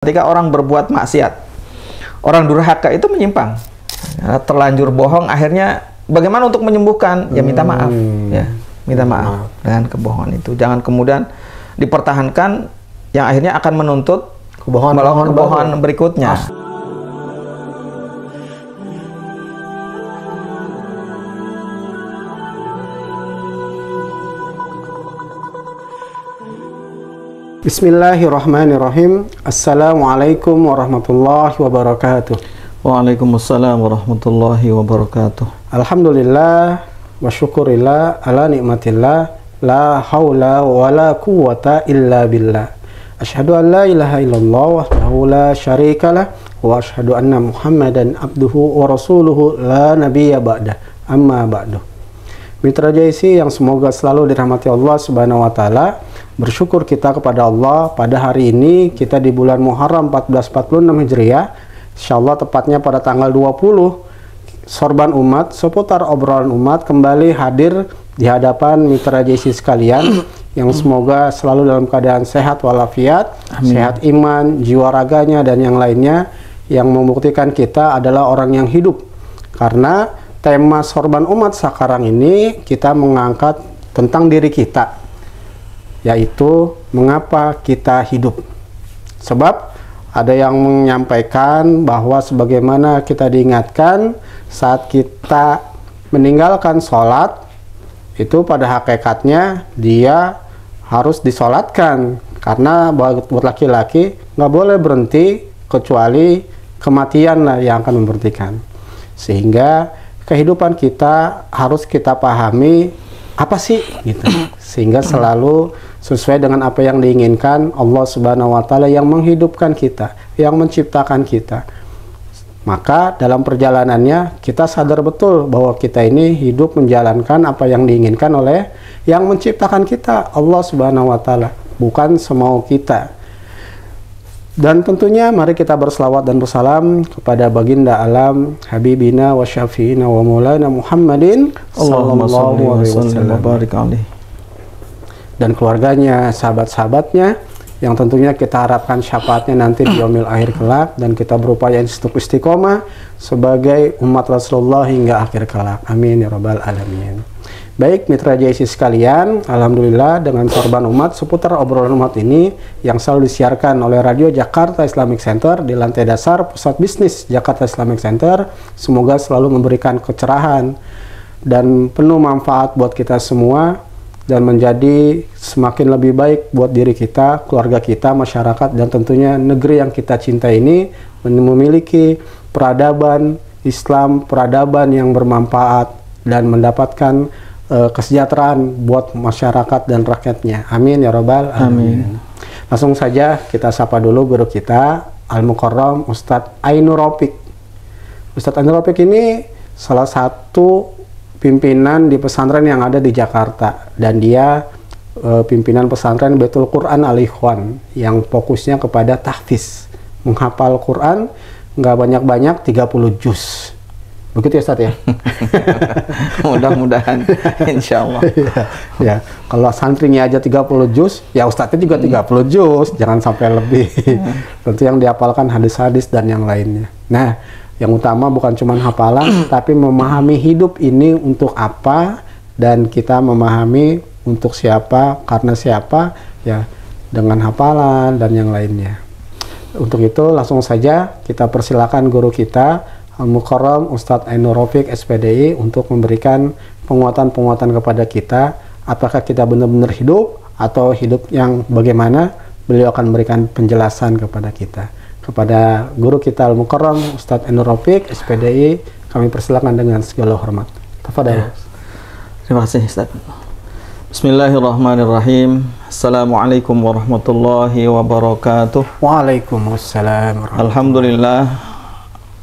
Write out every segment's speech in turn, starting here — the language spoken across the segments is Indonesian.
Ketika orang berbuat maksiat, orang durhaka itu menyimpang, ya, terlanjur bohong, akhirnya bagaimana untuk menyembuhkan? Ya minta maaf, ya minta maaf dengan kebohongan itu. Jangan kemudian dipertahankan, yang akhirnya akan menuntut kebohongan berikutnya. Bismillahirrahmanirrahim. Assalamualaikum warahmatullahi wabarakatuh. Waalaikumsalam warahmatullahi wabarakatuh. Alhamdulillah wa syukurillah ala nikmatillah, la haula wa la quwata illa billah. Asyhadu an la ilaha illallah wahdahu la syarikalah wa asyhadu anna Muhammadan abduhu wa rasuluhu la nabiyya ba'dah. Amma ba'du. Mitra JIC yang semoga selalu dirahmati Allah Subhanahu wa taala. Bersyukur kita kepada Allah pada hari ini, kita di bulan Muharram 1446 Hijriah, insyaallah tepatnya pada tanggal 20, sorban umat, seputar obrolan umat kembali hadir di hadapan mitra JIC sekalian yang semoga selalu dalam keadaan sehat walafiat, sehat iman, jiwa raganya dan yang lainnya, yang membuktikan kita adalah orang yang hidup. Karena tema sorban umat sekarang ini kita mengangkat tentang diri kita, yaitu mengapa kita hidup. Sebab ada yang menyampaikan bahwa sebagaimana kita diingatkan saat kita meninggalkan sholat, itu pada hakikatnya dia harus disolatkan, karena buat laki-laki nggak boleh berhenti kecuali kematian lah yang akan memberhentikan. Sehingga kehidupan kita harus kita pahami apa sih gitu, sehingga selalu sesuai dengan apa yang diinginkan Allah Subhanahu wa taala yang menghidupkan kita, yang menciptakan kita. Maka dalam perjalanannya kita sadar betul bahwa kita ini hidup menjalankan apa yang diinginkan oleh yang menciptakan kita, Allah Subhanahu wa taala, bukan semau kita. Dan tentunya mari kita berselawat dan bersalam kepada baginda alam habibina wa syafi'ina wa maulana Muhammadin sallallahu alaihi wasallam dan keluarganya, sahabat-sahabatnya yang tentunya kita harapkan syafaatnya nanti di yaumil akhir kelak, dan kita berupaya untuk istiqomah sebagai umat Rasulullah hingga akhir kelak. Amin ya rabbal alamin. Baik mitra JIC sekalian, alhamdulillah dengan sorban umat seputar obrolan umat ini yang selalu disiarkan oleh Radio Jakarta Islamic Center di lantai dasar Pusat Bisnis Jakarta Islamic Center, semoga selalu memberikan kecerahan dan penuh manfaat buat kita semua, dan menjadi semakin lebih baik buat diri kita, keluarga kita, masyarakat, dan tentunya negeri yang kita cinta ini memiliki peradaban Islam, peradaban yang bermanfaat dan mendapatkan kesejahteraan buat masyarakat dan rakyatnya. Amin ya rabbal alamin. Langsung saja kita sapa dulu guru kita Al-Mukarram Ustadz Ainur Rafiq. Ustadz Ainur Rafiq ini salah satu pimpinan di pesantren yang ada di Jakarta, dan dia pimpinan pesantren Baitul Quran Al-Ikhwan yang fokusnya kepada tahfiz, menghafal Quran nggak banyak-banyak 30 juz. Begitu ya Ustadz ya? Mudah-mudahan insya Allah. Ya, kalau santrinya aja 30 juz, ya Ustadznya juga 30 juz, jangan sampai lebih. Tentu yang dihafalkan hadis-hadis dan yang lainnya. Nah, yang utama bukan cuma hafalan, tapi memahami hidup ini untuk apa, dan kita memahami untuk siapa, karena siapa, ya dengan hafalan dan yang lainnya. Untuk itu langsung saja kita persilakan guru kita Al-Mukarram Ustadz Ainur Rafiq SPDI untuk memberikan penguatan-penguatan kepada kita. Apakah kita benar-benar hidup atau hidup yang bagaimana? Beliau akan memberikan penjelasan kepada kita. Kepada guru kita Al-Mukarram Ustadz Ainur Rafiq SPDI, kami persilakan dengan segala hormat. Tafadhal. Terima kasih Ustadz. Bismillahirrahmanirrahim. Assalamualaikum warahmatullahi wabarakatuh. Waalaikumsalam warahmatullahi. Alhamdulillah,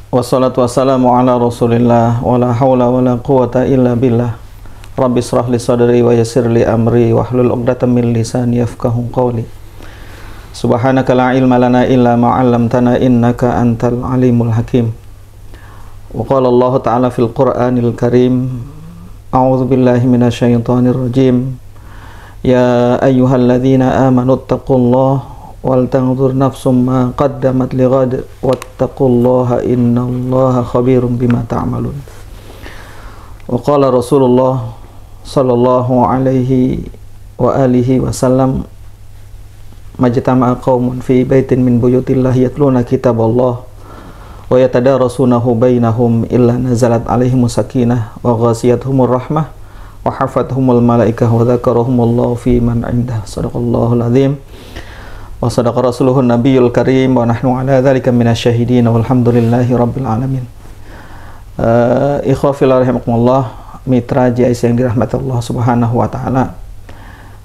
wassalatu wassalamu ala rasulillah, wa la hawla wa la quwata illa billah. Rabbi israh li sadri wa yassir li amri wahlul 'uqdatam min lisani yafqahu qawli. Subhanaka la ilma lana illa ma 'allamtana innaka antal alimul hakim. Wa qala Allah ta'ala fil Qur'anil Karim, a'udzu billahi minasyaitonir rajim. Ya ayyuhalladzina amanu taqullaha wal tanzur nafsum ma qaddamat lighad wattaqullaha innallaha khabirum bima ta'malun. Wa qala Rasulullah sallallahu alaihi wa alihi wasallam, majtama'a qaumun fi baitin min buyutillahi yatluna kitaballah wa yatadarasunahu bainahum illa nazalat alaihimus sakinah wa ghasiyatuhumur rahmah wa hafathumul malaikah wa dzakarahumullahu fi man 'indah. Shadaqallahul azim wa sadaqa rasuluhun nabiyul karim wa nahnu ala dzalika minasyahidin walhamdulillahi rabbil alamin. Ikhwa fillah rahimakumullah, mitra JIC yang dirahmati Allah Subhanahu wa taala.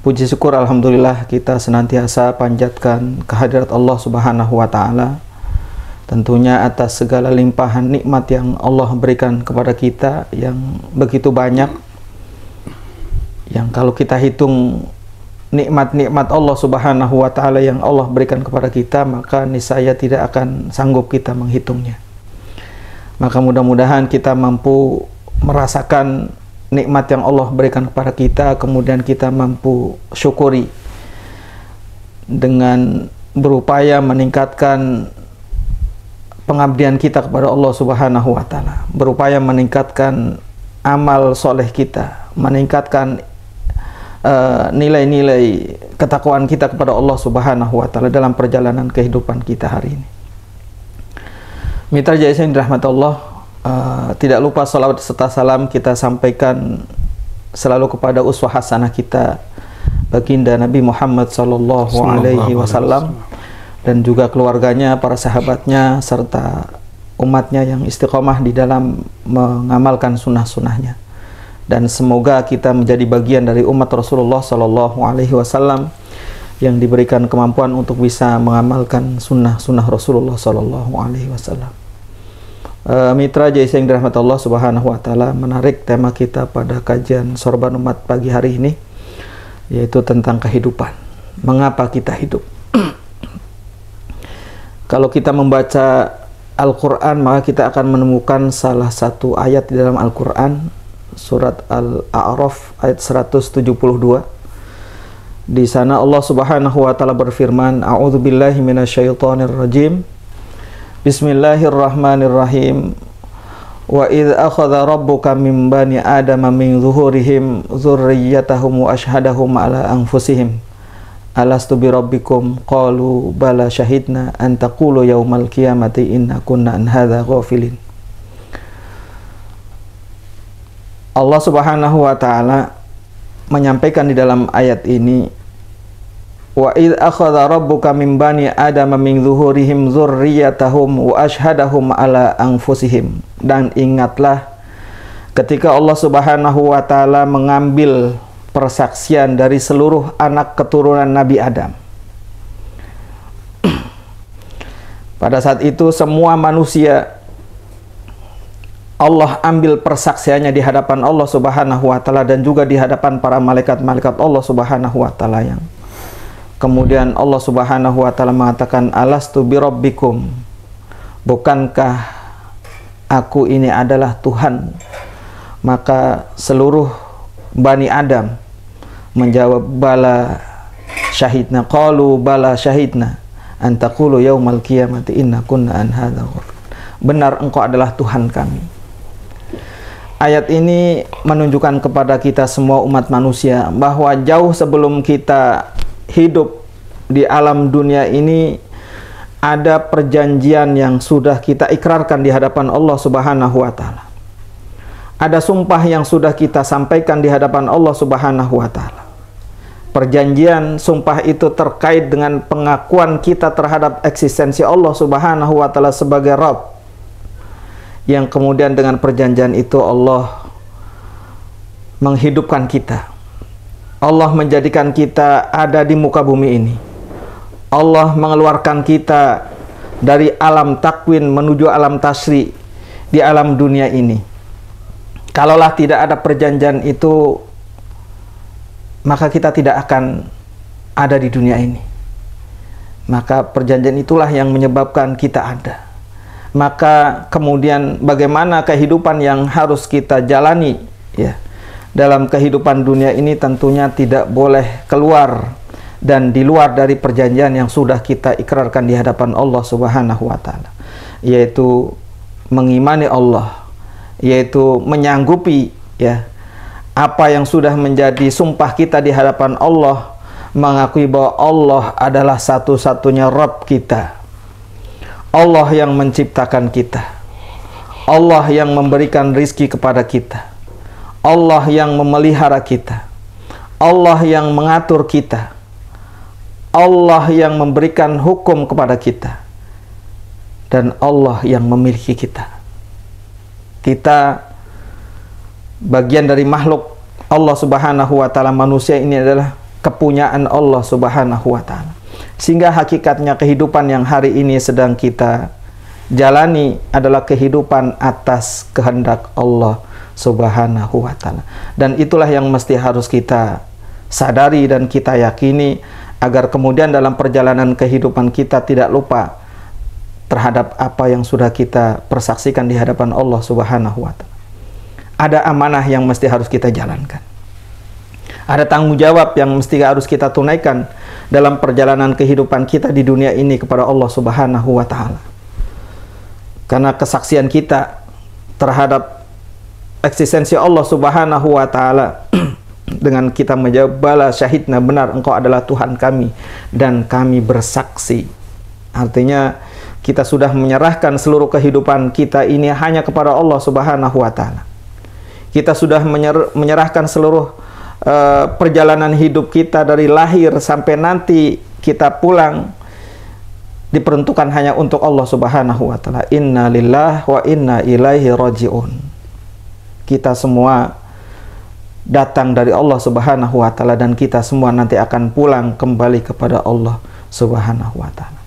Puji syukur alhamdulillah kita senantiasa panjatkan kehadirat Allah Subhanahu wa taala, tentunya atas segala limpahan nikmat yang Allah berikan kepada kita yang begitu banyak, yang kalau kita hitung nikmat-nikmat Allah Subhanahu wa taala yang Allah berikan kepada kita, maka niscaya tidak akan sanggup kita menghitungnya. Maka mudah-mudahan kita mampu merasakan nikmat yang Allah berikan kepada kita, kemudian kita mampu syukuri dengan berupaya meningkatkan pengabdian kita kepada Allah Subhanahu wa taala, berupaya meningkatkan amal soleh kita, meningkatkan nilai-nilai ketakwaan kita kepada Allah Subhanahu wa taala dalam perjalanan kehidupan kita hari ini. Mitra JIC yang dirahmati Allah, tidak lupa salawat serta salam kita sampaikan selalu kepada uswah hasanah kita, baginda Nabi Muhammad sallallahu alaihi wasallam, dan juga keluarganya, para sahabatnya, serta umatnya yang istiqomah di dalam mengamalkan sunnah-sunnahnya. Dan semoga kita menjadi bagian dari umat Rasulullah sallallahu alaihi wasallam yang diberikan kemampuan untuk bisa mengamalkan sunnah-sunnah Rasulullah sallallahu alaihi wasallam. Mitra JIC yang dirahmati Allah Subhanahu wa taala, menarik tema kita pada kajian Sorban Umat pagi hari ini, yaitu tentang kehidupan. Mengapa kita hidup? Kalau kita membaca Al-Quran, maka kita akan menemukan salah satu ayat di dalam Al-Quran, surat Al-A'raf ayat 172. Di sana Allah Subhanahu wa taala berfirman, A'udzubillahi minasyaitonirrajim. Bismillahirrahmanirrahim. Wa idh akhadha rabbuka min bani adama min zuhurihim dzurriyyatahum wa ashhadahum ala anfusihim alastu bi rabbikum qalu bala syahidna an taqulu yaumal qiyamati inna kunna an hadza ghafilin. Allah Subhanahu wa taala menyampaikan di dalam ayat ini, wa idh akhadha rabbuka min bani adama min zuhurihim dzurriyyatahum wa ashhadahum ala anfusihim. Dan ingatlah ketika Allah Subhanahu wa taala mengambil persaksian dari seluruh anak keturunan Nabi Adam. Pada saat itu semua manusia Allah ambil persaksiannya di hadapan Allah Subhanahu wa taala dan juga di hadapan para malaikat-malaikat Allah Subhanahu wa taala, yang kemudian Allah Subhanahu wa taala mengatakan, alastu bi rabbikum, bukankah aku ini adalah Tuhan? Maka seluruh Bani Adam menjawab, bala syahidna. Qalu bala syahidna an taqulu yaumal qiyamati inna kunna an hadza ghafilin. Benar, engkau adalah Tuhan kami. Ayat ini menunjukkan kepada kita semua umat manusia bahwa jauh sebelum kita hidup di alam dunia ini ada perjanjian yang sudah kita ikrarkan di hadapan Allah Subhanahu wa taala. Ada sumpah yang sudah kita sampaikan di hadapan Allah Subhanahu wa taala. Perjanjian sumpah itu terkait dengan pengakuan kita terhadap eksistensi Allah Subhanahu wa taala sebagai Rabb. Yang kemudian dengan perjanjian itu Allah menghidupkan kita. Allah menjadikan kita ada di muka bumi ini. Allah mengeluarkan kita dari alam takwin menuju alam tasri di alam dunia ini. Kalaulah tidak ada perjanjian itu, maka kita tidak akan ada di dunia ini. Maka perjanjian itulah yang menyebabkan kita ada. Maka kemudian bagaimana kehidupan yang harus kita jalani, ya, dalam kehidupan dunia ini tentunya tidak boleh keluar dan di luar dari perjanjian yang sudah kita ikrarkan di hadapan Allah Subhanahu wa taala, yaitu mengimani Allah, yaitu menyanggupi ya apa yang sudah menjadi sumpah kita di hadapan Allah, mengakui bahwa Allah adalah satu-satunya Rabb kita, Allah yang menciptakan kita, Allah yang memberikan rizki kepada kita, Allah yang memelihara kita, Allah yang mengatur kita, Allah yang memberikan hukum kepada kita, dan Allah yang memiliki kita. Kita bagian dari makhluk Allah Subhanahu wa taala. Manusia ini adalah kepunyaan Allah Subhanahu wa taala. Sehingga hakikatnya kehidupan yang hari ini sedang kita jalani adalah kehidupan atas kehendak Allah Subhanahu wa taala. Dan itulah yang mesti harus kita sadari dan kita yakini, agar kemudian dalam perjalanan kehidupan kita tidak lupa terhadap apa yang sudah kita persaksikan di hadapan Allah Subhanahu wa taala. Ada amanah yang mesti harus kita jalankan. Ada tanggung jawab yang mesti harus kita tunaikan dalam perjalanan kehidupan kita di dunia ini kepada Allah Subhanahu wa taala. Karena kesaksian kita terhadap eksistensi Allah Subhanahu wa taala dengan kita menjawab bala syahidna, benar engkau adalah Tuhan kami dan kami bersaksi. Artinya kita sudah menyerahkan seluruh kehidupan kita ini hanya kepada Allah Subhanahu wa taala. Kita sudah menyerahkan seluruh perjalanan hidup kita dari lahir sampai nanti kita pulang diperuntukkan hanya untuk Allah Subhanahu wa taala. Inna lillahi wa inna ilaihi raji'un. Kita semua datang dari Allah Subhanahu wa taala dan kita semua nanti akan pulang kembali kepada Allah Subhanahu wa taala.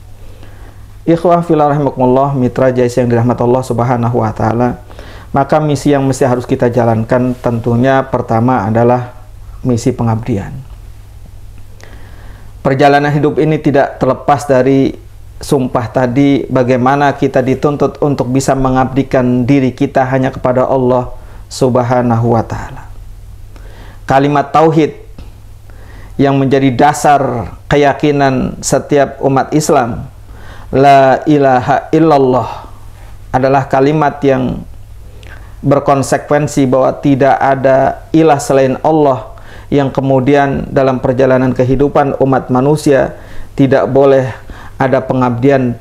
Ikhwah fillah rahimakumullah, mitra jais yang dirahmati Allah Subhanahu wa taala. Maka misi yang mesti harus kita jalankan tentunya pertama adalah misi pengabdian. Perjalanan hidup ini tidak terlepas dari sumpah tadi, bagaimana kita dituntut untuk bisa mengabdikan diri kita hanya kepada Allah Subhanahu wa taala. Kalimat tauhid yang menjadi dasar keyakinan setiap umat Islam, la ilaha illallah, adalah kalimat yang berkonsekuensi bahwa tidak ada ilah selain Allah, yang kemudian dalam perjalanan kehidupan umat manusia tidak boleh ada pengabdian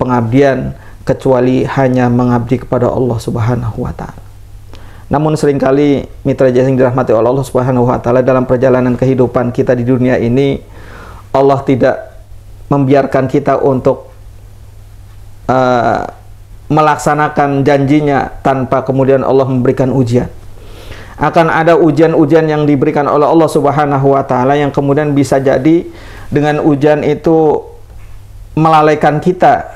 kecuali hanya mengabdi kepada Allah Subhanahu wa taala. Namun seringkali mitra jasa yang dirahmati oleh Allah Subhanahu wa taala, dalam perjalanan kehidupan kita di dunia ini Allah tidak membiarkan kita untuk melaksanakan janjinya tanpa kemudian Allah memberikan ujian. Akan ada ujian-ujian yang diberikan oleh Allah Subhanahu wa taala yang kemudian bisa jadi dengan ujian itu melalaikan kita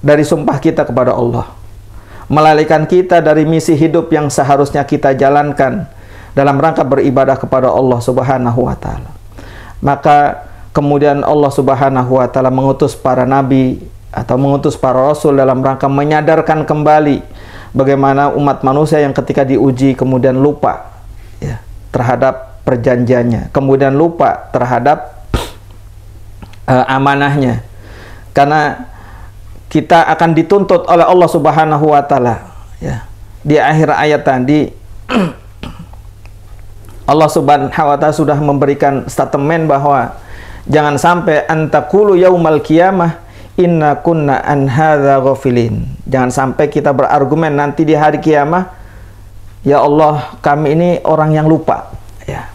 dari sumpah kita kepada Allah, melalaikan kita dari misi hidup yang seharusnya kita jalankan dalam rangka beribadah kepada Allah Subhanahu wa taala. Maka kemudian Allah Subhanahu wa taala mengutus para nabi atau mengutus para rasul dalam rangka menyadarkan kembali bagaimana umat manusia yang ketika diuji kemudian lupa ya, terhadap perjanjiannya, kemudian lupa terhadap amanahnya. Karena kita akan dituntut oleh Allah Subhanahu wa taala ya. Di akhir ayat tadi Allah Subhanahu wa taala sudah memberikan statement bahwa jangan sampai antakulu yaumal qiyamah inna kunna an hadza ghafilin. Jangan sampai kita berargumen nanti di hari kiamah, ya Allah, kami ini orang yang lupa ya.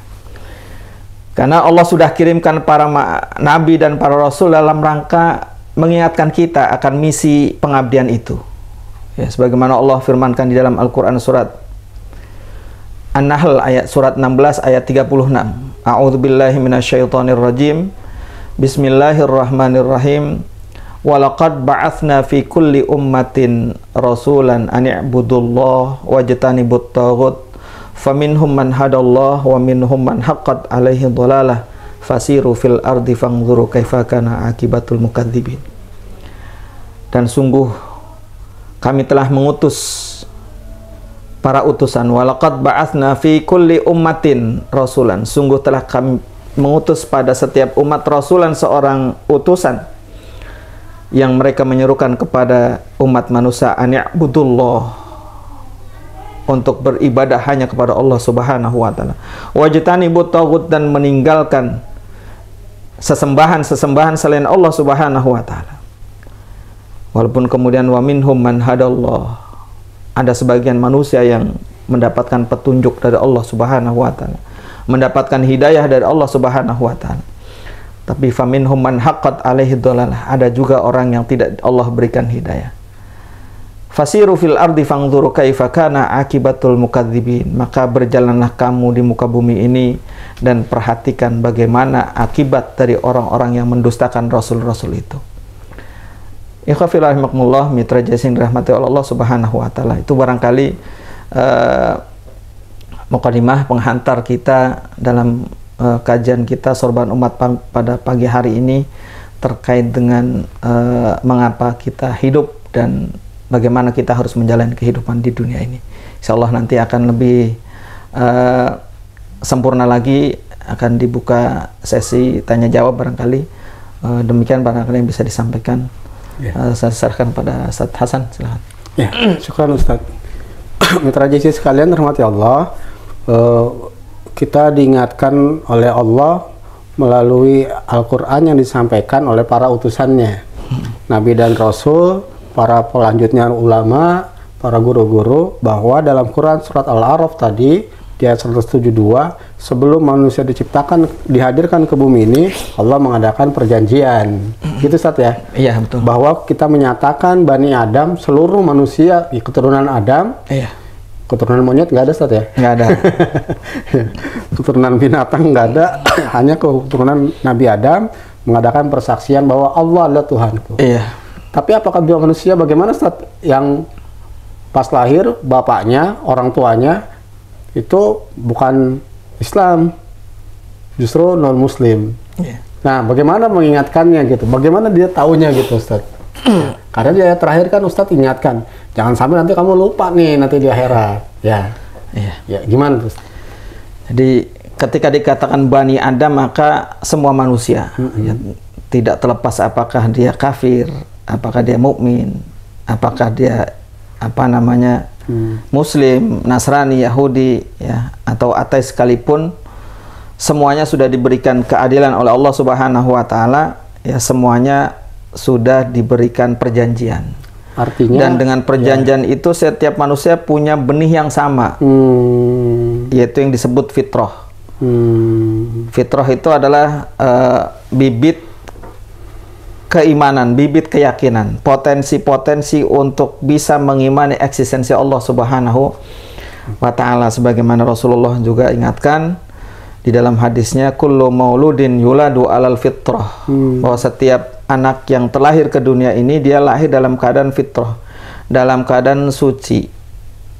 Karena Allah sudah kirimkan para nabi dan para rasul dalam rangka mengingatkan kita akan misi pengabdian itu. Ya, sebagaimana Allah firmankan di dalam Al-Qur'an surat An-Nahl surat 16 ayat 36. A'udzubillahi minasyaitonirrajim. Bismillahirrahmanirrahim. Walaqad ba'atsna fi kulli ummatin rasulan an i'budullaha wajtanibut taghut faminhum man hadallahu wa minhum man haqqat alaihi dhalalah fasiru fil ardi fanzuru kaifa kana akibatul mukadzibin. Dan sungguh kami telah mengutus para utusan, walaqad ba'atsna fi kulli ummatin rasulan, sungguh telah kami mengutus pada setiap umat rasulan seorang utusan yang mereka menyerukan kepada umat manusia ani'budullah, untuk beribadah hanya kepada Allah Subhanahu wa taala. Wajtanibut taghut, dan meninggalkan sesembahan-sesembahan selain Allah Subhanahu wa taala. Walaupun kemudian wa minhum man hadallah, ada sebagian manusia yang mendapatkan petunjuk dari Allah Subhanahu wa taala, mendapatkan hidayah dari Allah Subhanahu wa taala. Tapi faminhum man haqqat alaihi dhalalah, ada juga orang yang tidak Allah berikan hidayah. Fasiru fil ardi fangzuru kaifa kana akibatul mukadzibin, maka berjalanlah kamu di muka bumi ini dan perhatikan bagaimana akibat dari orang-orang yang mendustakan rasul-rasul itu. Ikhwafil rahimakumullah, mitra jasing dirahmati Allah Subhanahu wa taala. Itu barangkali mukadimah penghantar kita dalam kajian kita Sorban Umat pada pagi hari ini terkait dengan mengapa kita hidup dan bagaimana kita harus menjalani kehidupan di dunia ini. Insya Allah nanti akan lebih sempurna lagi, akan dibuka sesi tanya jawab barangkali. Demikian barangkali yang bisa disampaikan. Saya serahkan pada Ustaz Hasan, silakan. Ya, syukran Ustaz. Mitra JC sekalian rahmati Allah, kita diingatkan oleh Allah melalui Al-Quran yang disampaikan oleh para utusannya, Nabi dan Rasul, para pelanjutnya ulama, para guru-guru, bahwa dalam Quran surat Al-A'raf tadi di ayat 172, sebelum manusia diciptakan, dihadirkan ke bumi ini, Allah mengadakan perjanjian. Gitu Ustaz ya? Iya, betul. Bahwa kita menyatakan Bani Adam, seluruh manusia, keturunan Adam, iya. Keturunan monyet nggak ada Ustaz ya? Nggak ada. Keturunan binatang nggak ada, hanya keturunan Nabi Adam mengadakan persaksian bahwa Allah adalah Tuhanku. Iya. Tapi apakah dia manusia bagaimana Ustaz? Yang pas lahir bapaknya, orang tuanya itu bukan Islam, justru non Muslim. Iya. Nah, bagaimana mengingatkannya gitu? Bagaimana dia taunya gitu Ustaz? Karena dia terakhir kan Ustaz ingatkan, jangan sampai nanti kamu lupa nih nanti di akhirat. Ya. Iya. Ya, gimana terus? Jadi ketika dikatakan Bani Adam, maka semua manusia, ya, tidak terlepas apakah dia kafir, apakah dia mukmin, apakah dia Muslim, Nasrani, Yahudi, ya, atau ateis sekalipun, semuanya sudah diberikan keadilan oleh Allah Subhanahu wa taala, ya, semuanya sudah diberikan perjanjian. Artinya, dan dengan perjanjian itu setiap manusia punya benih yang sama, yaitu yang disebut fitrah. Fitrah itu adalah bibit keimanan, bibit keyakinan, potensi-potensi untuk bisa mengimani eksistensi Allah Subhanahu wa taala, sebagaimana Rasulullah juga ingatkan di dalam hadisnya, kullu mauludin yuladu alal fitrah, bahwa setiap anak yang terlahir ke dunia ini dia lahir dalam keadaan fitrah, dalam keadaan suci,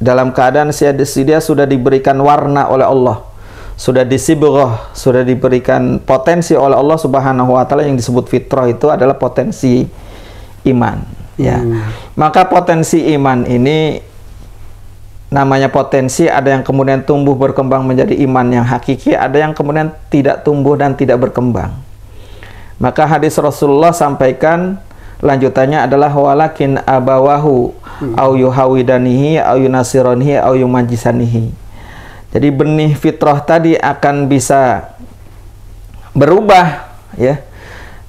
dalam keadaan dia sudah diberikan warna oleh Allah, sudah disibrah, sudah diberikan potensi oleh Allah Subhanahu wa taala. Yang disebut fitrah itu adalah potensi iman, ya. Maka potensi iman ini namanya potensi, ada yang kemudian tumbuh berkembang menjadi iman yang hakiki, ada yang kemudian tidak tumbuh dan tidak berkembang. Maka hadis Rasulullah sampaikan lanjutannya adalah walakin abawahu au yuhawidanihi au yunasiranihi au yumajisanihi. Jadi benih fitrah tadi akan bisa berubah, ya.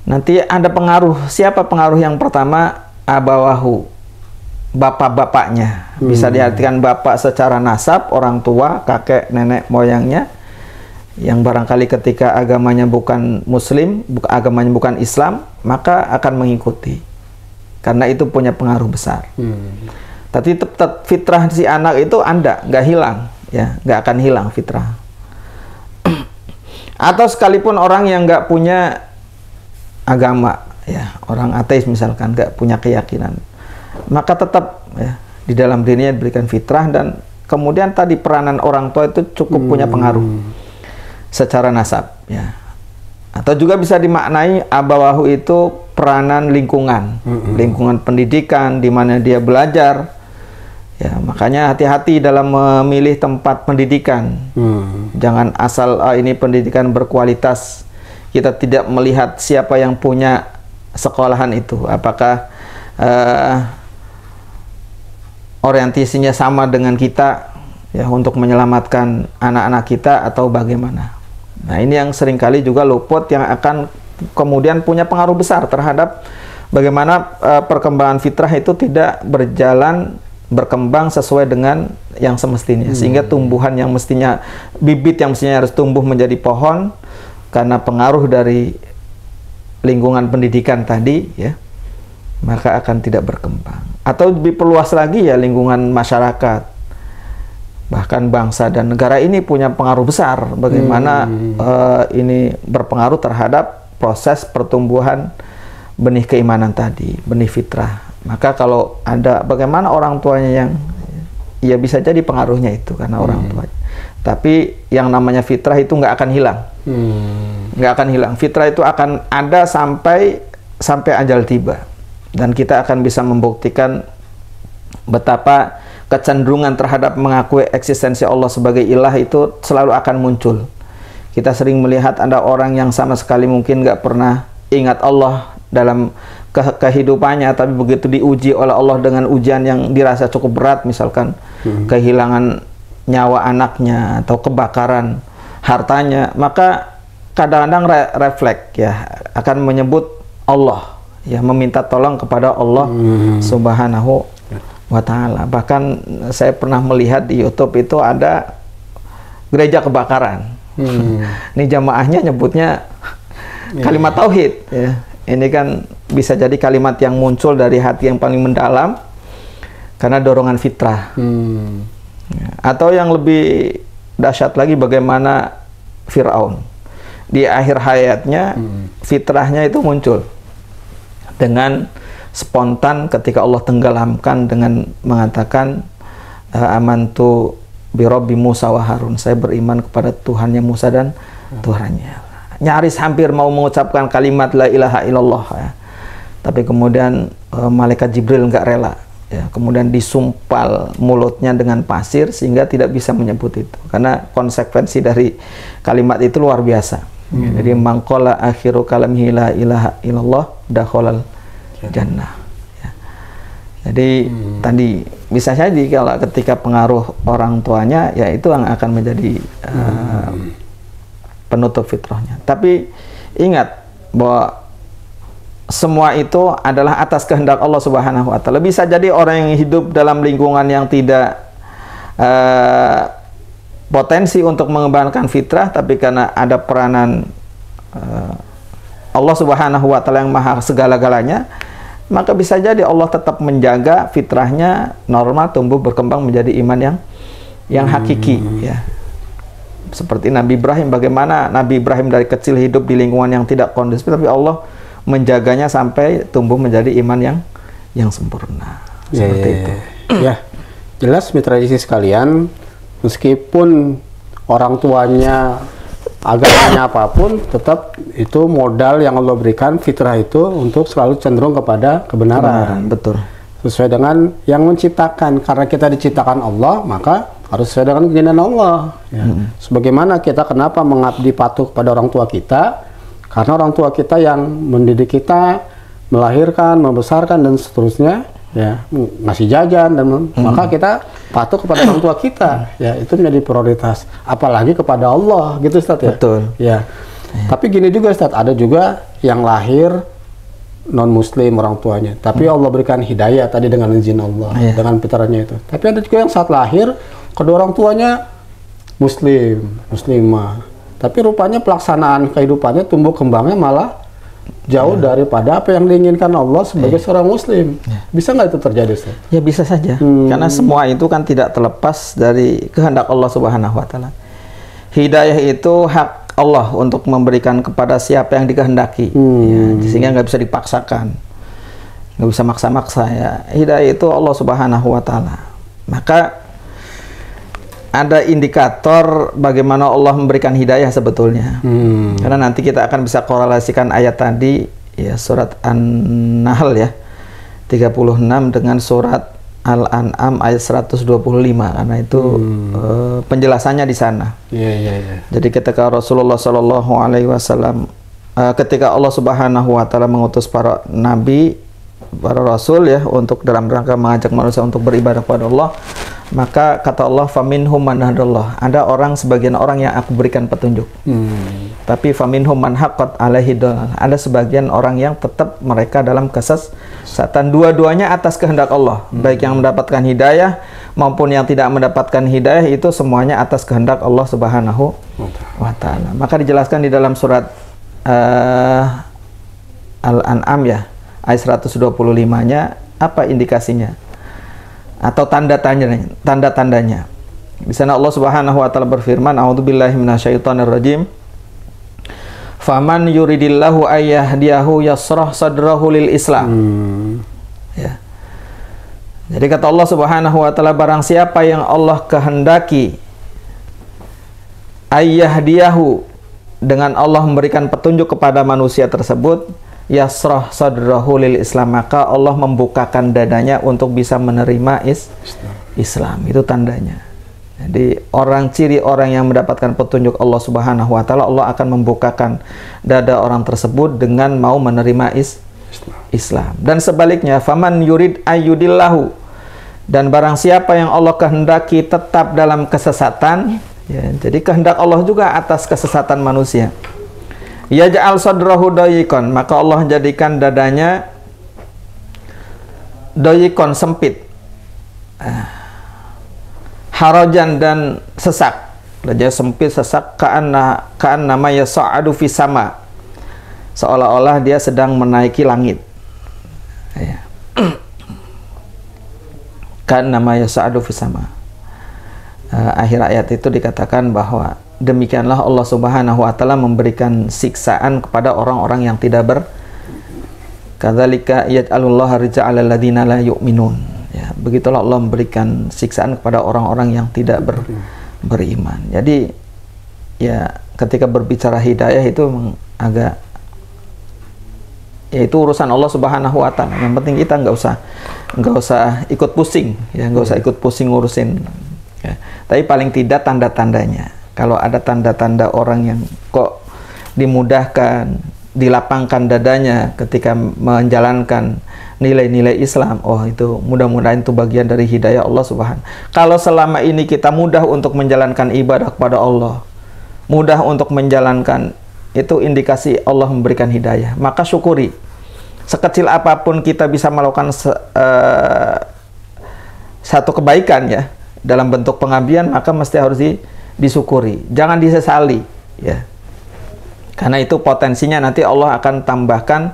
Nanti ada pengaruh. Siapa pengaruh yang pertama? Abawahu, bapak-bapaknya. Bisa diartikan bapak secara nasab, orang tua, kakek, nenek, moyangnya, yang barangkali ketika agamanya bukan Muslim, agamanya bukan Islam, maka akan mengikuti, karena itu punya pengaruh besar. Tapi tetap fitrah si anak itu nggak hilang, ya, nggak akan hilang fitrah. Atau sekalipun orang yang nggak punya agama, ya, orang ateis misalkan, nggak punya keyakinan, maka tetap, ya, di dalam dirinya diberikan fitrah, dan kemudian tadi peranan orang tua itu cukup punya pengaruh secara nasab, ya. Atau juga bisa dimaknai abawahu itu peranan lingkungan, lingkungan pendidikan di mana dia belajar, Ya, makanya hati-hati dalam memilih tempat pendidikan. Jangan asal ini pendidikan berkualitas. Kita tidak melihat siapa yang punya sekolahan itu. Apakah orientasinya sama dengan kita ya untuk menyelamatkan anak-anak kita atau bagaimana. Nah, ini yang seringkali juga luput, yang akan kemudian punya pengaruh besar terhadap bagaimana perkembangan fitrah itu tidak berkembang sesuai dengan yang semestinya, sehingga tumbuhan yang mestinya, bibit yang mestinya harus tumbuh menjadi pohon, karena pengaruh dari lingkungan pendidikan tadi ya, maka akan tidak berkembang. Atau lebih perluas lagi ya, lingkungan masyarakat, bahkan bangsa dan negara ini punya pengaruh besar bagaimana ini berpengaruh terhadap proses pertumbuhan benih keimanan tadi, benih fitrah. Maka kalau ada bagaimana orang tuanya yang ya bisa jadi pengaruhnya itu karena orang tuanya. Tapi yang namanya fitrah itu nggak akan hilang. Nggak akan hilang. Fitrah itu akan ada sampai ajal tiba. Dan kita akan bisa membuktikan betapa kecenderungan terhadap mengakui eksistensi Allah sebagai ilah itu selalu akan muncul. Kita sering melihat ada orang yang sama sekali mungkin nggak pernah ingat Allah dalam kehidupannya, tapi begitu diuji oleh Allah dengan ujian yang dirasa cukup berat, misalkan kehilangan nyawa anaknya atau kebakaran hartanya, maka kadang-kadang refleks ya, akan menyebut Allah ya, meminta tolong kepada Allah Subhanahu wa ta'ala. Bahkan saya pernah melihat di YouTube itu ada gereja kebakaran. Ini jamaahnya nyebutnya kalimat tauhid ya. Ini kan bisa jadi kalimat yang muncul dari hati yang paling mendalam karena dorongan fitrah. Atau yang lebih dahsyat lagi, bagaimana Fir'aun di akhir hayatnya fitrahnya itu muncul dengan spontan ketika Allah tenggelamkan dengan mengatakan amantu bi Rabbi Musa wa Harun, saya beriman kepada Tuhannya Musa dan Tuhannya. Nyaris hampir mau mengucapkan kalimat la ilaha illallah ya. Tapi kemudian malaikat Jibril nggak rela ya, kemudian disumpal mulutnya dengan pasir sehingga tidak bisa menyebut itu, karena konsekuensi dari kalimat itu luar biasa. Jadi mangqala akhiru kalamihi la ilaha illallah dakhalal jannah ya. Jadi tadi bisa jadi kalau ketika pengaruh orang tuanya ya, itu yang akan menjadi penutup fitrahnya. Tapi ingat bahwa semua itu adalah atas kehendak Allah Subhanahu wa ta'ala. Bisa jadi orang yang hidup dalam lingkungan yang tidak potensi untuk mengembangkan fitrah, tapi karena ada peranan Allah Subhanahu wa ta'ala yang maha segala-galanya, maka bisa jadi Allah tetap menjaga fitrahnya normal, tumbuh berkembang menjadi iman yang hakiki ya. Seperti Nabi Ibrahim, bagaimana Nabi Ibrahim dari kecil hidup di lingkungan yang tidak kondusif, tapi Allah menjaganya sampai tumbuh menjadi iman yang sempurna. Seperti itu. Ya, jelas mitra isi sekalian, meskipun orang tuanya agamanya apapun, tetap itu modal yang Allah berikan, fitrah itu, untuk selalu cenderung kepada kebenaran. Betul. Sesuai dengan yang menciptakan. Karena kita diciptakan Allah, maka harus sesuai dengan keinginan Allah ya. Sebagaimana kita kenapa mengabdi patuh kepada orang tua kita, karena orang tua kita yang mendidik kita, melahirkan, membesarkan dan seterusnya ya, ngasih jajan dan maka kita patuh kepada orang tua kita ya, itu menjadi prioritas, apalagi kepada Allah gitu Ustaz ya. Betul ya. Tapi gini juga Ustaz, ada juga yang lahir non muslim orang tuanya, tapi Allah berikan hidayah tadi dengan izin Allah dengan fitrahnya itu. Tapi ada juga yang saat lahir kedua orang tuanya muslimah, tapi rupanya pelaksanaan kehidupannya, tumbuh kembangnya malah jauh daripada apa yang diinginkan Allah sebagai seorang muslim. Bisa nggak itu terjadi Ustaz? Ya bisa saja, karena semua itu kan tidak terlepas dari kehendak Allah Subhanahu wa ta'ala. Hidayah itu hak Allah untuk memberikan kepada siapa yang dikehendaki ya, sehingga nggak bisa dipaksakan, nggak bisa maksa-maksa ya. Hidayah itu Allah Subhanahu wa ta'ala. Maka ada indikator bagaimana Allah memberikan hidayah sebetulnya. Karena nanti kita akan bisa korelasikan ayat tadi ya, surat An-Nahl ya 36 dengan surat Al-An'am ayat 125 karena itu penjelasannya di sana. Jadi ketika Rasulullah Shallallahu Alaihi Wasallam ketika Allah Subhanahu Wa Taala mengutus para nabi, para rasul ya untuk dalam rangka mengajak manusia untuk beribadah kepada Allah, maka kata Allah faminhum man hadallah, ada sebagian orang yang aku berikan petunjuk. Tapi faminhum man haqqat alaihi dhalal, ada sebagian orang yang tetap mereka dalam kesesatan. Dua-duanya atas kehendak Allah, baik yang mendapatkan hidayah maupun yang tidak mendapatkan hidayah, itu semuanya atas kehendak Allah Subhanahu wa Ta'ala. Maka dijelaskan di dalam surat Al-An'am ya, ayat 125-nya apa indikasinya atau tanda-tandanya. Di sana Allah Subhanahu wa Ta'ala berfirman, a'udzubillahi minasyaitonirrajim, faman yuridillahu ayyahdiyahu yasrah sadrahu lil Islam. Ya. Jadi kata Allah Subhanahu wa Ta'ala, barang siapa yang Allah kehendaki ayyahdiyahu, dengan Allah memberikan petunjuk kepada manusia tersebut, yasrah sadrahu lil Islam, maka Allah membukakan dadanya untuk bisa menerima Islam. Itu tandanya. Jadi ciri orang yang mendapatkan petunjuk Allah Subhanahu wa Ta'ala, Allah akan membukakan dada orang tersebut dengan mau menerima Islam. Dan sebaliknya, faman yurid ayyudillahu, dan barang siapa yang Allah kehendaki tetap dalam kesesatan, ya, jadi kehendak Allah juga atas kesesatan manusia. Yaj'al sadrahu dayiqan, maka Allah jadikan dadanya dayiqan, sempit, harajan dan sesak. Dada sempit, sesak, ka'anna ma yas'adu fis sama, seolah-olah dia sedang menaiki langit. Ya. Ka'anna ma yas'adu fis sama. Akhir ayat itu dikatakan bahwa demikianlah Allah Subhanahu wa Ta'ala memberikan siksaan kepada orang-orang yang tidak kadzalika yaj'alullahu rija'alal ladzina la yu'minun. Ya, begitulah Allah memberikan siksaan kepada orang-orang yang tidak beriman. Jadi ya, ketika berbicara hidayah itu memang agak, ya itu urusan Allah Subhanahu wa Ta'ala. Yang penting kita nggak usah ikut pusing, ya, nggak usah ikut pusing ngurusin. Ya. Tapi paling tidak tanda-tandanya. Kalau ada tanda-tanda orang yang kok dimudahkan, dilapangkan dadanya ketika menjalankan nilai-nilai Islam, oh itu mudah-mudahan itu bagian dari hidayah Allah Subhanahu. Kalau selama ini kita mudah untuk menjalankan ibadah kepada Allah, mudah untuk menjalankan, itu indikasi Allah memberikan hidayah. Maka syukuri. Sekecil apapun kita bisa melakukan satu kebaikan ya, dalam bentuk pengabdian, maka mesti harus disyukuri, jangan disesali ya, karena itu potensinya nanti Allah akan tambahkan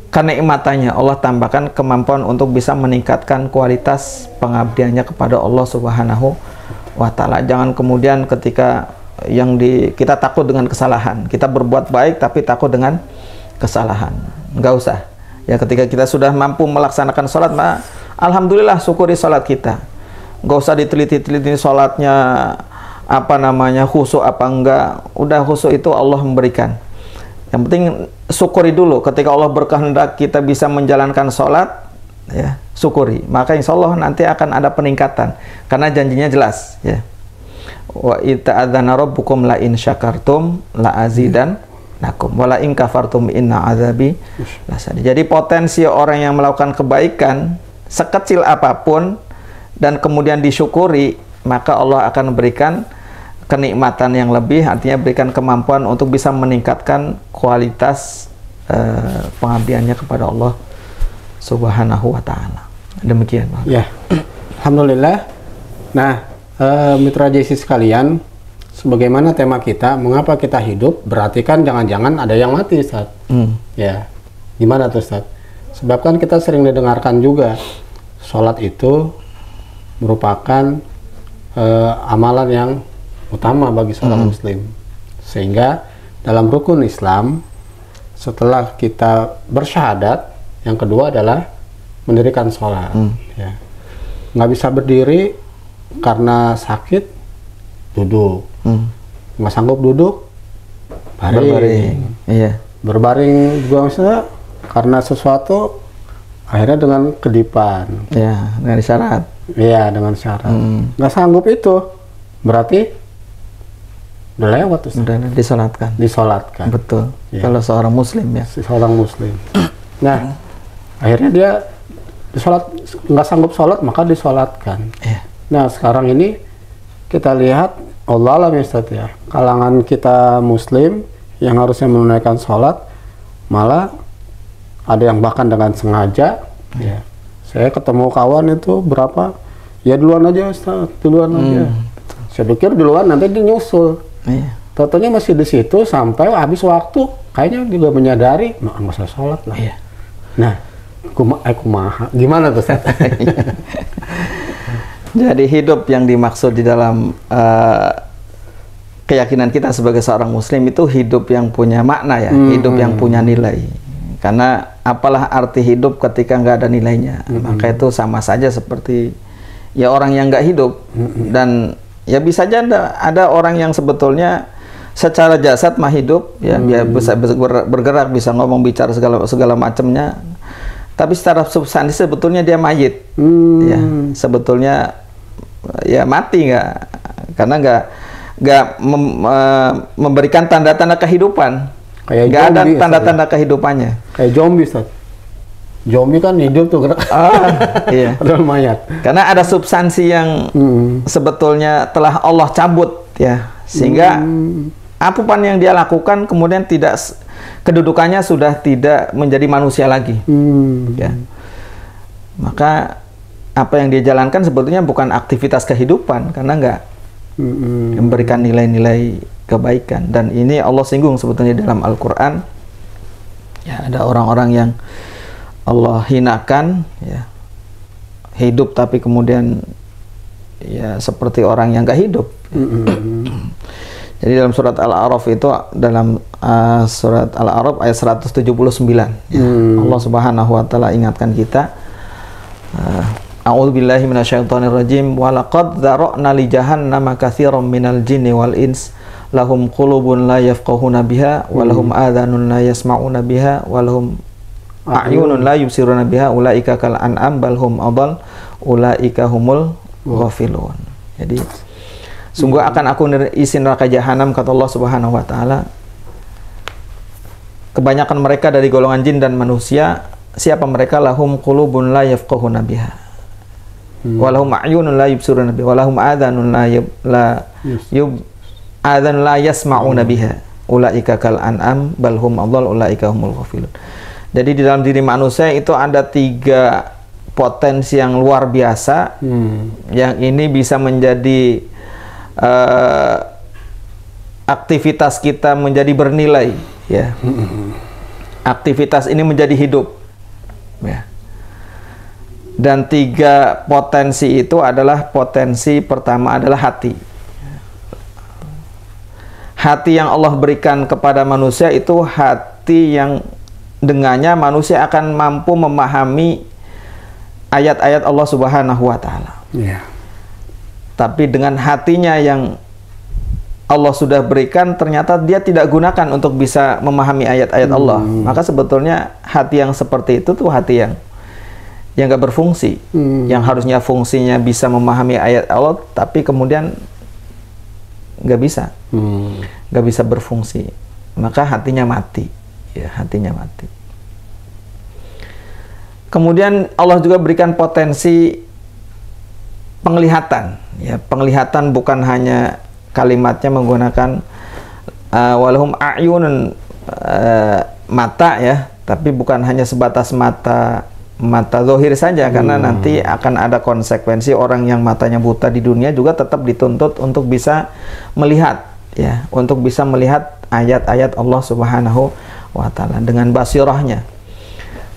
kenikmatannya, Allah tambahkan kemampuan untuk bisa meningkatkan kualitas pengabdiannya kepada Allah Subhanahu wa Ta'ala. Jangan kemudian ketika kita takut dengan kesalahan, kita berbuat baik tapi takut dengan kesalahan, nggak usah ya. Ketika kita sudah mampu melaksanakan sholat, alhamdulillah, syukuri sholat kita. Nggak usah diteliti-teliti sholatnya khusyuk apa enggak. Udah khusyuk itu Allah memberikan. Yang penting syukuri dulu. Ketika Allah berkehendak kita bisa menjalankan sholat, ya syukuri. Maka insya Allah nanti akan ada peningkatan. Karena janjinya jelas. Ya. Wa ita'adzana rabbukum la in syakartum la azidannakum wa la in kafartum inna azabi lasadid. Jadi potensi orang yang melakukan kebaikan sekecil apapun dan kemudian disyukuri, maka Allah akan berikan kenikmatan yang lebih, artinya berikan kemampuan untuk bisa meningkatkan kualitas pengabdiannya kepada Allah Subhanahu wa Ta'ala. Demikian. Ya, alhamdulillah. Nah, mitra JC sekalian, sebagaimana tema kita, mengapa kita hidup, berarti kan jangan-jangan ada yang mati, Ustaz. Ya, gimana tuh, Ustaz? Sebab kan kita sering didengarkan juga, sholat itu merupakan amalan yang utama bagi seorang muslim. Sehingga dalam rukun Islam, setelah kita bersyahadat, yang kedua adalah mendirikan sholat. Ya. Nggak bisa berdiri karena sakit, duduk. Nggak sanggup duduk, baring. Iya. Berbaring juga misalnya karena sesuatu Akhirnya dengan kedipan. Ya, dengan syarat. Iya, dengan syarat. Nggak sanggup itu, berarti udah lewat. Udah disolatkan. Disolatkan. Betul. Ya. Kalau seorang muslim ya. Seorang muslim. Nah, akhirnya dia disolat, nggak sanggup sholat, maka disolatkan. Ya. Nah, sekarang ini kita lihat, Allah alam ya Ustaz ya, kalangan kita muslim yang harusnya menunaikan sholat, malah ada yang bahkan dengan sengaja. Ya. Saya ketemu kawan itu berapa, ya duluan aja Ustaz, duluan aja. Saya pikir duluan, nanti dia nyusul. Iya. Totalnya masih di situ sampai habis waktu, kayaknya juga menyadari, nggak usah sholat lah. Iya. Nah, kumaha, gimana tuh Ustaz? Jadi hidup yang dimaksud di dalam keyakinan kita sebagai seorang muslim itu hidup yang punya makna ya, hidup yang punya nilai. Karena apalah arti hidup ketika nggak ada nilainya? Maka itu sama saja seperti ya orang yang nggak hidup. Dan ya bisa aja ada orang yang sebetulnya secara jasad mah hidup, ya dia bisa bergerak, bisa ngomong, bicara segala macamnya. Tapi secara substansi sebetulnya dia mayit, ya sebetulnya ya mati nggak, karena nggak memberikan tanda-tanda kehidupan. Nggak ada tanda-tanda kehidupannya. Kayak zombie, Ustaz. Zombie kan hidup tuh, iya. Padahal mayat. Karena ada substansi yang sebetulnya telah Allah cabut, ya, sehingga apapun yang dia lakukan kemudian tidak, kedudukannya sudah tidak menjadi manusia lagi. Ya. Maka apa yang dia jalankan sebetulnya bukan aktivitas kehidupan, karena nggak memberikan nilai-nilai kebaikan. Dan ini Allah singgung sebetulnya dalam Al-Quran. Ya, ada orang-orang yang Allah hinakan, ya, hidup tapi kemudian ya seperti orang yang nggak hidup. Jadi dalam surat Al-A'raf itu, dalam surat Al-A'raf ayat 179, ya, Allah Subhanahu wa taala ingatkan kita, A'udzubillahi minasyaitonirrajim, wa laqad dzara'na li jahannama katsiran minal jinni wal ins lahum qulubun la yafqahuna biha wa lahum adhanun la yasma'una biha wa lahum a'yunun la yubsiruna biha ulaika kal an'am bal hum adall ulaika humul ghafilun. Jadi sungguh akan aku isi neraka jahanam, kata Allah Subhanahu wa taala, kebanyakan mereka dari golongan jin dan manusia. Siapa mereka? Lahum qulubun la yafqahuna biha wa lahum a'yunun la yubsiruna biha wa lahum adhanun la yasma'una biha ulaika kal an'am bal hum adall ulaika humul ghafilun. Jadi di dalam diri manusia itu ada 3 potensi yang luar biasa, yang ini bisa menjadi aktivitas kita menjadi bernilai, ya. Aktivitas ini menjadi hidup, ya. Dan 3 potensi itu adalah, potensi pertama adalah hati. Hati yang Allah berikan kepada manusia itu hati yang dengannya manusia akan mampu memahami ayat-ayat Allah Subhanahu wa taala. Yeah. Tapi dengan hatinya yang Allah sudah berikan, ternyata dia tidak gunakan untuk bisa memahami ayat-ayat Allah. Maka sebetulnya hati yang seperti itu tuh hati yang nggak berfungsi, yang harusnya fungsinya bisa memahami ayat Allah, tapi kemudian nggak bisa berfungsi. Maka hatinya mati, ya, hatinya mati. Kemudian Allah juga berikan potensi penglihatan, ya. Penglihatan bukan hanya kalimatnya menggunakan walahum a'yunun, mata, ya, tapi bukan hanya sebatas mata zahir saja, karena nanti akan ada konsekuensi. Orang yang matanya buta di dunia juga tetap dituntut untuk bisa melihat, ya, untuk bisa melihat ayat-ayat Allah Subhanahu wa taala dengan basirahnya,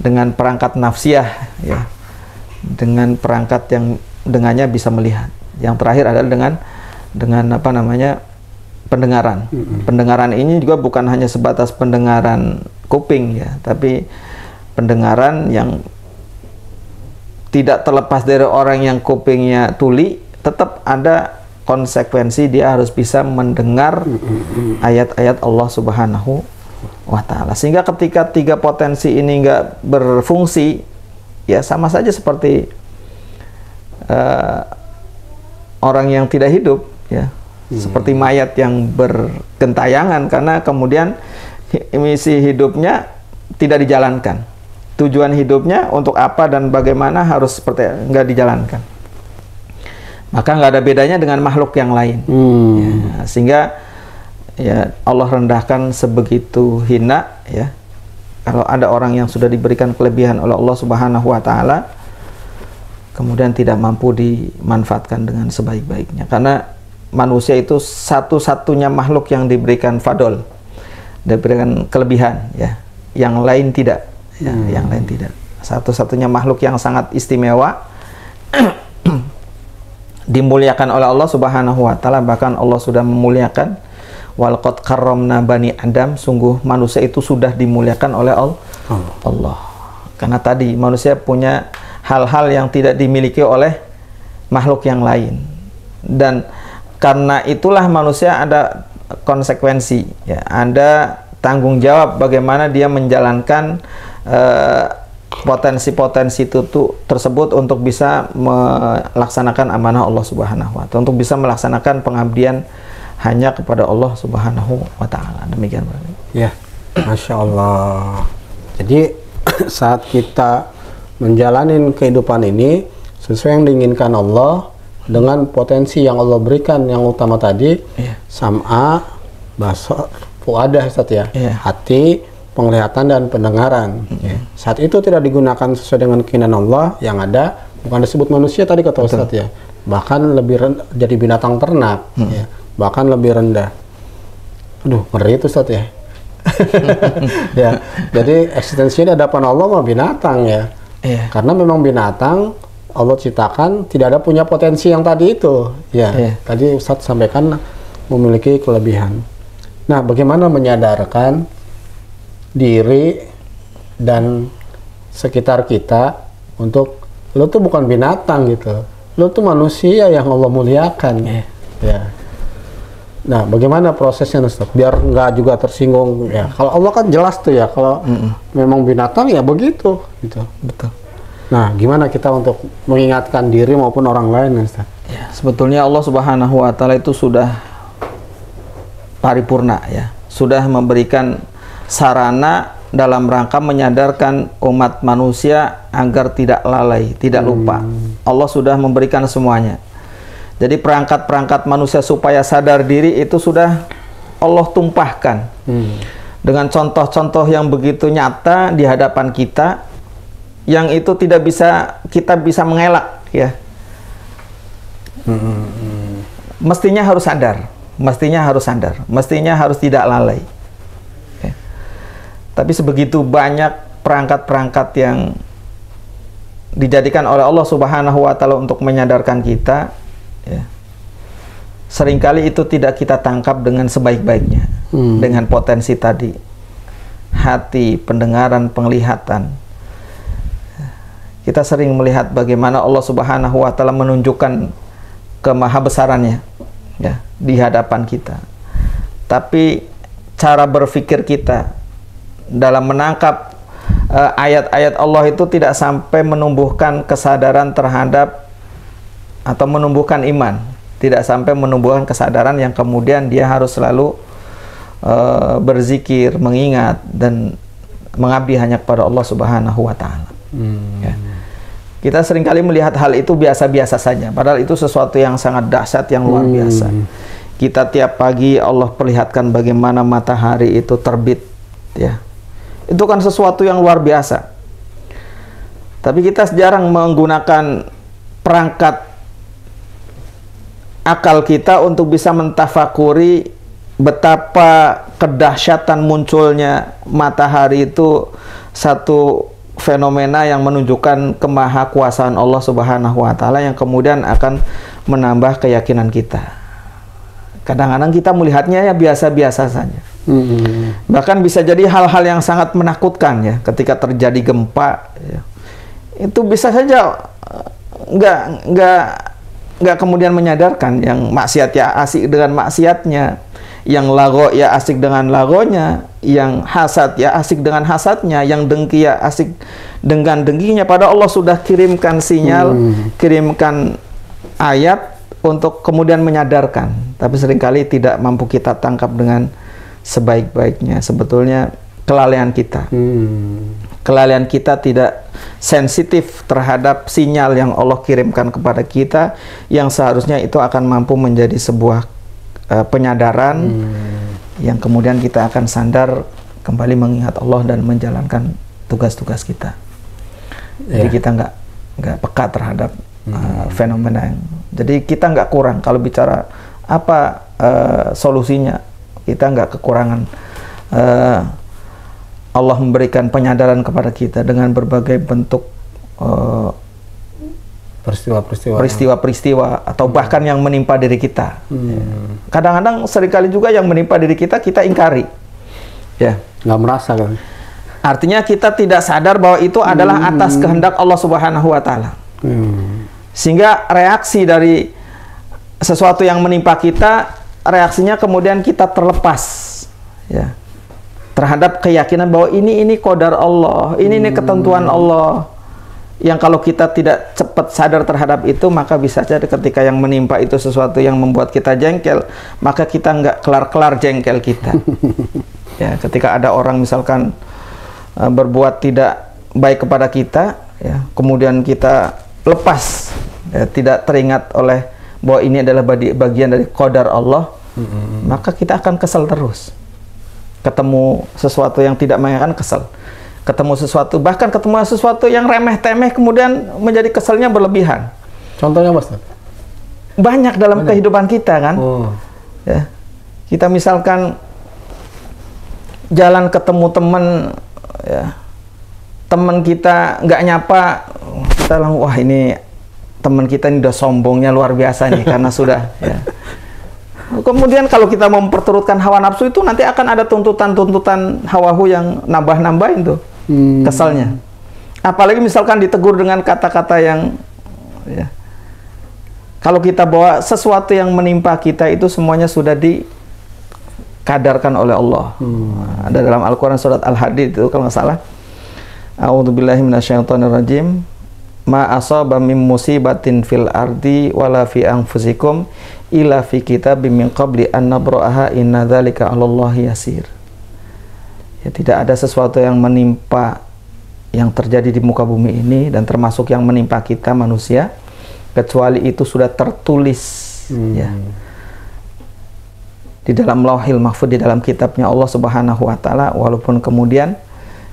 dengan perangkat nafsiyah, ya, dengan perangkat yang dengannya bisa melihat. Yang terakhir adalah dengan apa namanya, pendengaran. Pendengaran ini juga bukan hanya sebatas pendengaran kuping, ya, tapi pendengaran yang tidak terlepas dari orang yang kupingnya tuli, tetap ada konsekuensi, dia harus bisa mendengar ayat-ayat Allah Subhanahu wa taala. Sehingga ketika 3 potensi ini nggak berfungsi, ya sama saja seperti orang yang tidak hidup, ya. Seperti mayat yang bergentayangan karena kemudian misi hidupnya tidak dijalankan. Tujuan hidupnya untuk apa dan bagaimana harus seperti nggak dijalankan. Maka nggak ada bedanya dengan makhluk yang lain. Ya, sehingga ya Allah rendahkan sebegitu hina, ya. Kalau ada orang yang sudah diberikan kelebihan oleh Allah Subhanahu wa taala kemudian tidak mampu dimanfaatkan dengan sebaik-baiknya, karena manusia itu satu-satunya makhluk yang diberikan fadol, diberikan kelebihan, ya. Yang lain tidak, ya. Yang lain tidak. Satu-satunya makhluk yang sangat istimewa, dimuliakan oleh Allah Subhanahu wa taala. Bahkan Allah sudah memuliakan, walaqad karramna bani Adam, sungguh manusia itu sudah dimuliakan oleh Allah. Karena tadi manusia punya hal-hal yang tidak dimiliki oleh makhluk yang lain, dan karena itulah manusia ada konsekuensi, ya, ada tanggung jawab bagaimana dia menjalankan potensi-potensi tersebut untuk bisa melaksanakan amanah Allah Subhanahu wa taala, untuk bisa melaksanakan pengabdian hanya kepada Allah Subhanahu wa taala. Demikian, Pak. Ya, Masya Allah. Jadi saat kita menjalani kehidupan ini sesuai yang diinginkan Allah, dengan potensi yang Allah berikan yang utama tadi, sam'a, basar, fuadah, ya, hati, penglihatan dan pendengaran. Saat itu tidak digunakan sesuai dengan keinginan Allah, yang ada bukan disebut manusia tadi kata Ustaz, ya, bahkan lebih jadi binatang ternak, ya, bahkan lebih rendah. Aduh, ngeri itu Ustaz, ya. Ya, jadi eksistensinya di hadapan Allah mah binatang, ya. Karena memang binatang Allah ciptakan tidak ada punya potensi yang tadi itu, ya. Tadi Ustadz sampaikan memiliki kelebihan. Nah, bagaimana menyadarkan diri dan sekitar kita untuk lo tuh bukan binatang gitu, lo tuh manusia yang Allah muliakan, ya. Nah, bagaimana prosesnya Ustadz biar nggak juga tersinggung, ya? Kalau Allah kan jelas tuh, ya, kalau memang binatang ya begitu, gitu. Betul. Nah, gimana kita untuk mengingatkan diri maupun orang lain, Ustaz? Ya, sebetulnya Allah Subhanahu wa taala itu sudah paripurna, ya. Sudah memberikan sarana dalam rangka menyadarkan umat manusia agar tidak lalai, tidak lupa. Allah sudah memberikan semuanya. Jadi perangkat-perangkat manusia supaya sadar diri itu sudah Allah tumpahkan. Dengan contoh-contoh yang begitu nyata di hadapan kita, yang itu tidak bisa kita bisa mengelak, ya. Mestinya harus sadar, mestinya harus tidak lalai, ya. Tapi sebegitu banyak perangkat-perangkat yang dijadikan oleh Allah Subhanahu wa taala untuk menyadarkan kita, ya. Seringkali itu tidak kita tangkap dengan sebaik-baiknya, dengan potensi tadi, hati, pendengaran, penglihatan. Kita sering melihat bagaimana Allah Subhanahu wa taala menunjukkan kemahabesarannya, ya, di hadapan kita. Tapi cara berpikir kita dalam menangkap ayat-ayat Allah itu tidak sampai menumbuhkan kesadaran terhadap atau menumbuhkan iman, tidak sampai menumbuhkan kesadaran yang kemudian dia harus selalu berzikir, mengingat dan mengabdi hanya kepada Allah Subhanahu wa taala. Ya. Kita seringkali melihat hal itu biasa-biasa saja, padahal itu sesuatu yang sangat dahsyat, yang luar biasa. Kita tiap pagi Allah perlihatkan bagaimana matahari itu terbit, ya. Itu kan sesuatu yang luar biasa. Tapi kita jarang menggunakan perangkat akal kita untuk bisa mentafakuri betapa kedahsyatan munculnya matahari itu satu fenomena yang menunjukkan kemahakuasaan Allah Subhanahu wa taala yang kemudian akan menambah keyakinan kita. Kadang-kadang kita melihatnya ya biasa-biasa saja. Bahkan bisa jadi hal-hal yang sangat menakutkan, ya, ketika terjadi gempa, ya. Itu bisa saja nggak kemudian menyadarkan yang maksiat, ya, asik dengan maksiatnya, yang lago ya asik dengan lagonya, yang hasad ya asik dengan hasadnya, yang dengki ya asik dengan dengkinya. Pada Allah sudah kirimkan sinyal, kirimkan ayat untuk kemudian menyadarkan, tapi seringkali tidak mampu kita tangkap dengan sebaik-baiknya. Sebetulnya kelalaian kita, kelalaian kita tidak sensitif terhadap sinyal yang Allah kirimkan kepada kita, yang seharusnya itu akan mampu menjadi sebuah penyadaran yang kemudian kita akan sadar kembali mengingat Allah dan menjalankan tugas-tugas kita. Jadi kita nggak peka terhadap fenomena yang. Jadi kita nggak kurang kalau bicara apa solusinya. Kita nggak kekurangan. Allah memberikan penyadaran kepada kita dengan berbagai bentuk peristiwa-peristiwa atau bahkan yang menimpa diri kita. Kadang-kadang seringkali juga yang menimpa diri kita ingkari, ya, nggak merasa kan. Artinya kita tidak sadar bahwa itu adalah atas kehendak Allah Subhanahu wa Ta'ala. Sehingga reaksi dari sesuatu yang menimpa kita, reaksinya kemudian kita terlepas, ya, terhadap keyakinan bahwa ini qadar Allah, ini ketentuan Allah. Yang kalau kita tidak cepat sadar terhadap itu, maka bisa saja ketika yang menimpa itu sesuatu yang membuat kita jengkel, maka kita nggak kelar-kelar jengkel kita. Ya, ketika ada orang misalkan berbuat tidak baik kepada kita, ya, kemudian kita lepas, ya, tidak teringat oleh bahwa ini adalah bagian dari qadar Allah, maka kita akan kesal terus. Ketemu sesuatu yang tidak menyenangkan, kesal. Ketemu sesuatu, bahkan ketemu sesuatu yang remeh-temeh, kemudian menjadi keselnya berlebihan. Contohnya Mas? Banyak dalam kehidupan kita kan. Ya. Kita misalkan jalan ketemu teman, ya, teman kita nggak nyapa, kita langsung, wah ini teman kita ini udah sombongnya luar biasa nih karena sudah, ya. Kemudian kalau kita mau memperturutkan hawa nafsu itu, nanti akan ada tuntutan-tuntutan hawahu yang nambah-nambahin tuh kesalnya. Apalagi misalkan ditegur dengan kata-kata yang, ya, kalau kita bawa sesuatu yang menimpa kita itu semuanya sudah dikadarkan oleh Allah. Ada dalam Al-Quran surat Al-Hadid itu kalau nggak salah, a'udzubillahi minasyaitonirrajim, ma asaba min musibatin fil ardi wala fi anfusikum illa fi kitabim min qabli an nabra'aha inna dzalika 'alallahi yasir. Ya, tidak ada sesuatu yang menimpa yang terjadi di muka bumi ini dan termasuk yang menimpa kita manusia kecuali itu sudah tertulis, ya, di dalam Lauhil Mahfuz, di dalam kitabnya Allah Subhanahu wa Ta'ala, walaupun kemudian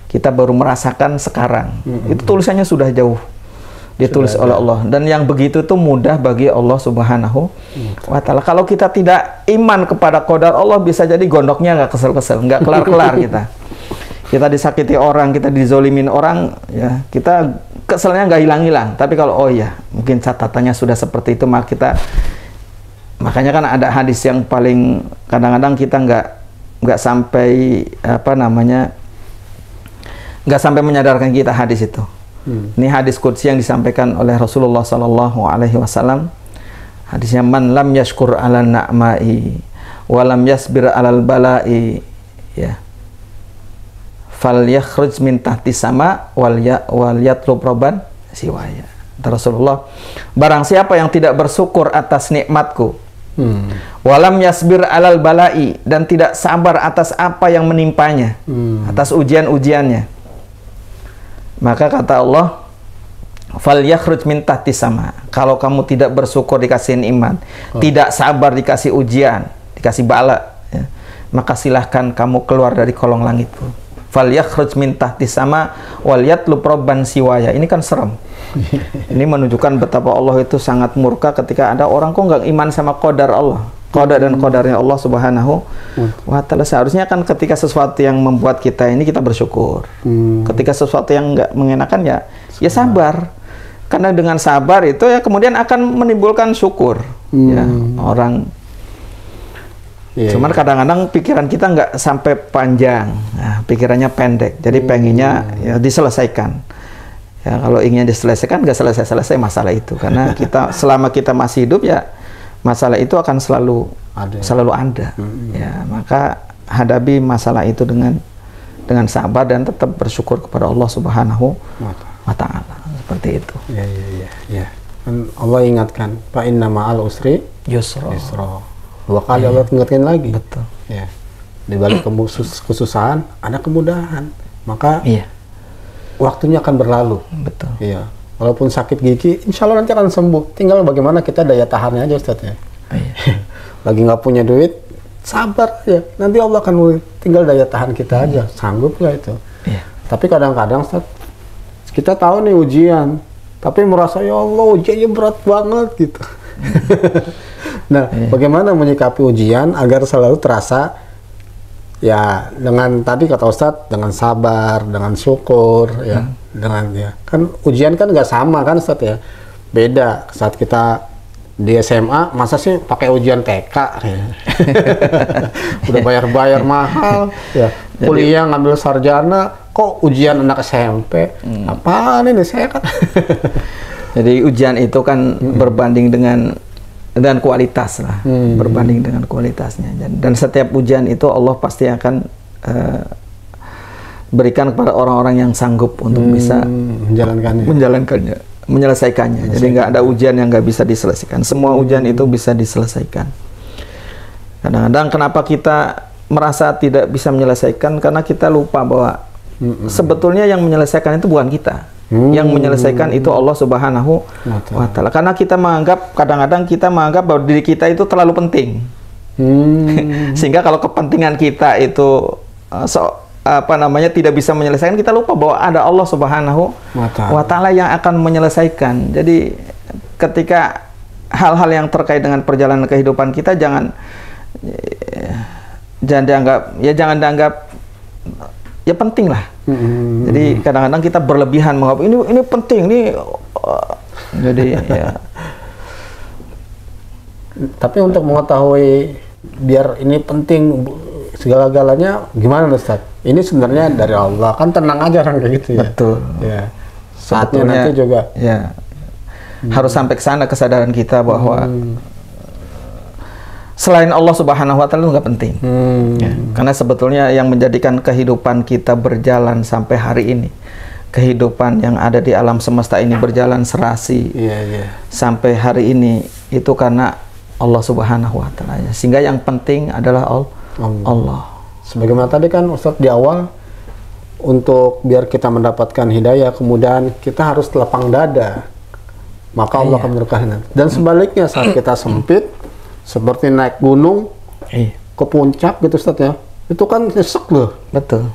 kita baru merasakan sekarang. Itu tulisannya sudah jauh ditulis oleh Allah, dan yang begitu itu mudah bagi Allah Subhanahu wa Ta'ala. Kalau kita tidak iman kepada qadar Allah, bisa jadi gondoknya nggak kesel-kesel, nggak kelar-kelar kita disakiti orang, kita dizolimin orang, ya, kita keselnya nggak hilang-hilang. Tapi kalau oh ya mungkin catatannya sudah seperti itu, makanya kan ada hadis yang paling kadang-kadang kita nggak sampai nggak sampai menyadarkan kita hadis itu. Ini hadis qudsi yang disampaikan oleh Rasulullah Sallallahu Alaihi Wasallam. Hadisnya, man lam yashkur ala na'mai wa lam yasbir alal balai, ya, fal yakhruj min tahti sama wal yatlub roban siwaya. Rasulullah, barang siapa yang tidak bersyukur atas nikmatku, walam yasbir alal balai, dan tidak sabar atas apa yang menimpanya, atas ujian-ujiannya, maka kata Allah, fal yakhruj min tahti sama. Kalau kamu tidak bersyukur dikasih nikmat, tidak sabar dikasih ujian, dikasih bala, ya, maka silahkan kamu keluar dari kolong langitku. Fal yakhruj min tahti sama wal yatlub robban siwaya. Ini kan serem. Ini menunjukkan betapa Allah itu sangat murka ketika ada orang kok nggak iman sama qadar Allah, qada dan qadarnya Allah Subhanahu wa Ta'ala. Seharusnya kan ketika sesuatu yang membuat kita ini, kita bersyukur. Ketika sesuatu yang nggak mengenakan, ya sabar. Karena dengan sabar itu ya kemudian akan menimbulkan syukur. Ya, orang. Cuman kadang-kadang pikiran kita nggak sampai panjang, nah, pikirannya pendek. Jadi pengennya ya diselesaikan. Ya, kalau ingin diselesaikan, nggak selesai-selesai masalah itu. Karena kita selama kita masih hidup, ya masalah itu akan selalu selalu ada. Ya, maka hadapi masalah itu dengan sabar dan tetap bersyukur kepada Allah Subhanahu wa Ta'ala. Seperti itu. Ya. Dan Allah ingatkan, fa inna ma'al usri Yusra. 2 kali Allah ingatkan lagi. Betul. Ya. Di balik kesusahan ada kemudahan. Maka waktunya akan berlalu. Betul. Iya. Walaupun sakit gigi, insya Allah nanti akan sembuh. Tinggal bagaimana kita daya tahannya aja, Ustaz ya. Lagi nggak punya duit, sabar ya. Nanti Allah akan tinggal daya tahan kita aja. Sanggup nggak itu? Tapi kadang-kadang, Ustaz, kita tahu nih ujian, tapi merasa ya Allah ujiannya berat banget gitu. Nah, bagaimana menyikapi ujian agar selalu terasa ya dengan tadi kata Ustadz, dengan sabar, dengan syukur ya, dengan kan ujian kan nggak sama kan Ustadz ya, beda saat kita di SMA masa sih pakai ujian TK ya. Udah bayar mahal ya, kuliah ngambil sarjana kok ujian anak SMP, apaan ini saya kan. Jadi ujian itu kan berbanding dengan kualitas lah, berbanding dengan kualitasnya. Dan setiap ujian itu Allah pasti akan berikan kepada orang-orang yang sanggup untuk bisa menjalankannya, menyelesaikannya. Jadi nggak ada ujian yang nggak bisa diselesaikan. Semua ujian itu bisa diselesaikan. Kadang-kadang kenapa kita merasa tidak bisa menyelesaikan, karena kita lupa bahwa sebetulnya yang menyelesaikan itu bukan kita. Yang menyelesaikan itu Allah Subhanahu wa Ta'ala. Karena kita menganggap, kadang-kadang kita menganggap bahwa diri kita itu terlalu penting. Sehingga kalau kepentingan kita itu tidak bisa menyelesaikan, kita lupa bahwa ada Allah Subhanahu wa Ta'ala yang akan menyelesaikan. Jadi ketika hal-hal yang terkait dengan perjalanan kehidupan kita jangan dianggap ya penting lah. Jadi kadang-kadang kita berlebihan menganggap ini penting ini. Jadi ya. Tapi untuk mengetahui biar ini penting segala-galanya gimana Ustaz? Ini sebenarnya dari Allah, kan tenang aja orang kayak gitu ya. Betul. Ya. Saatnya nanti juga. Ya. Harus sampai ke sana kesadaran kita bahwa selain Allah Subhanahu wa Ta'ala itu nggak penting. Ya, karena sebetulnya yang menjadikan kehidupan kita berjalan sampai hari ini, kehidupan yang ada di alam semesta ini berjalan serasi sampai hari ini, itu karena Allah Subhanahu wa Ta'ala. Sehingga yang penting adalah Allah. Sebagaimana tadi kan Ustadz di awal, untuk biar kita mendapatkan hidayah, kemudian kita harus lapang dada, maka Allah akan memberkahi. Dan sebaliknya saat kita sempit, seperti naik gunung ke puncak gitu Ustaz ya, itu kan nyesek loh. Betul.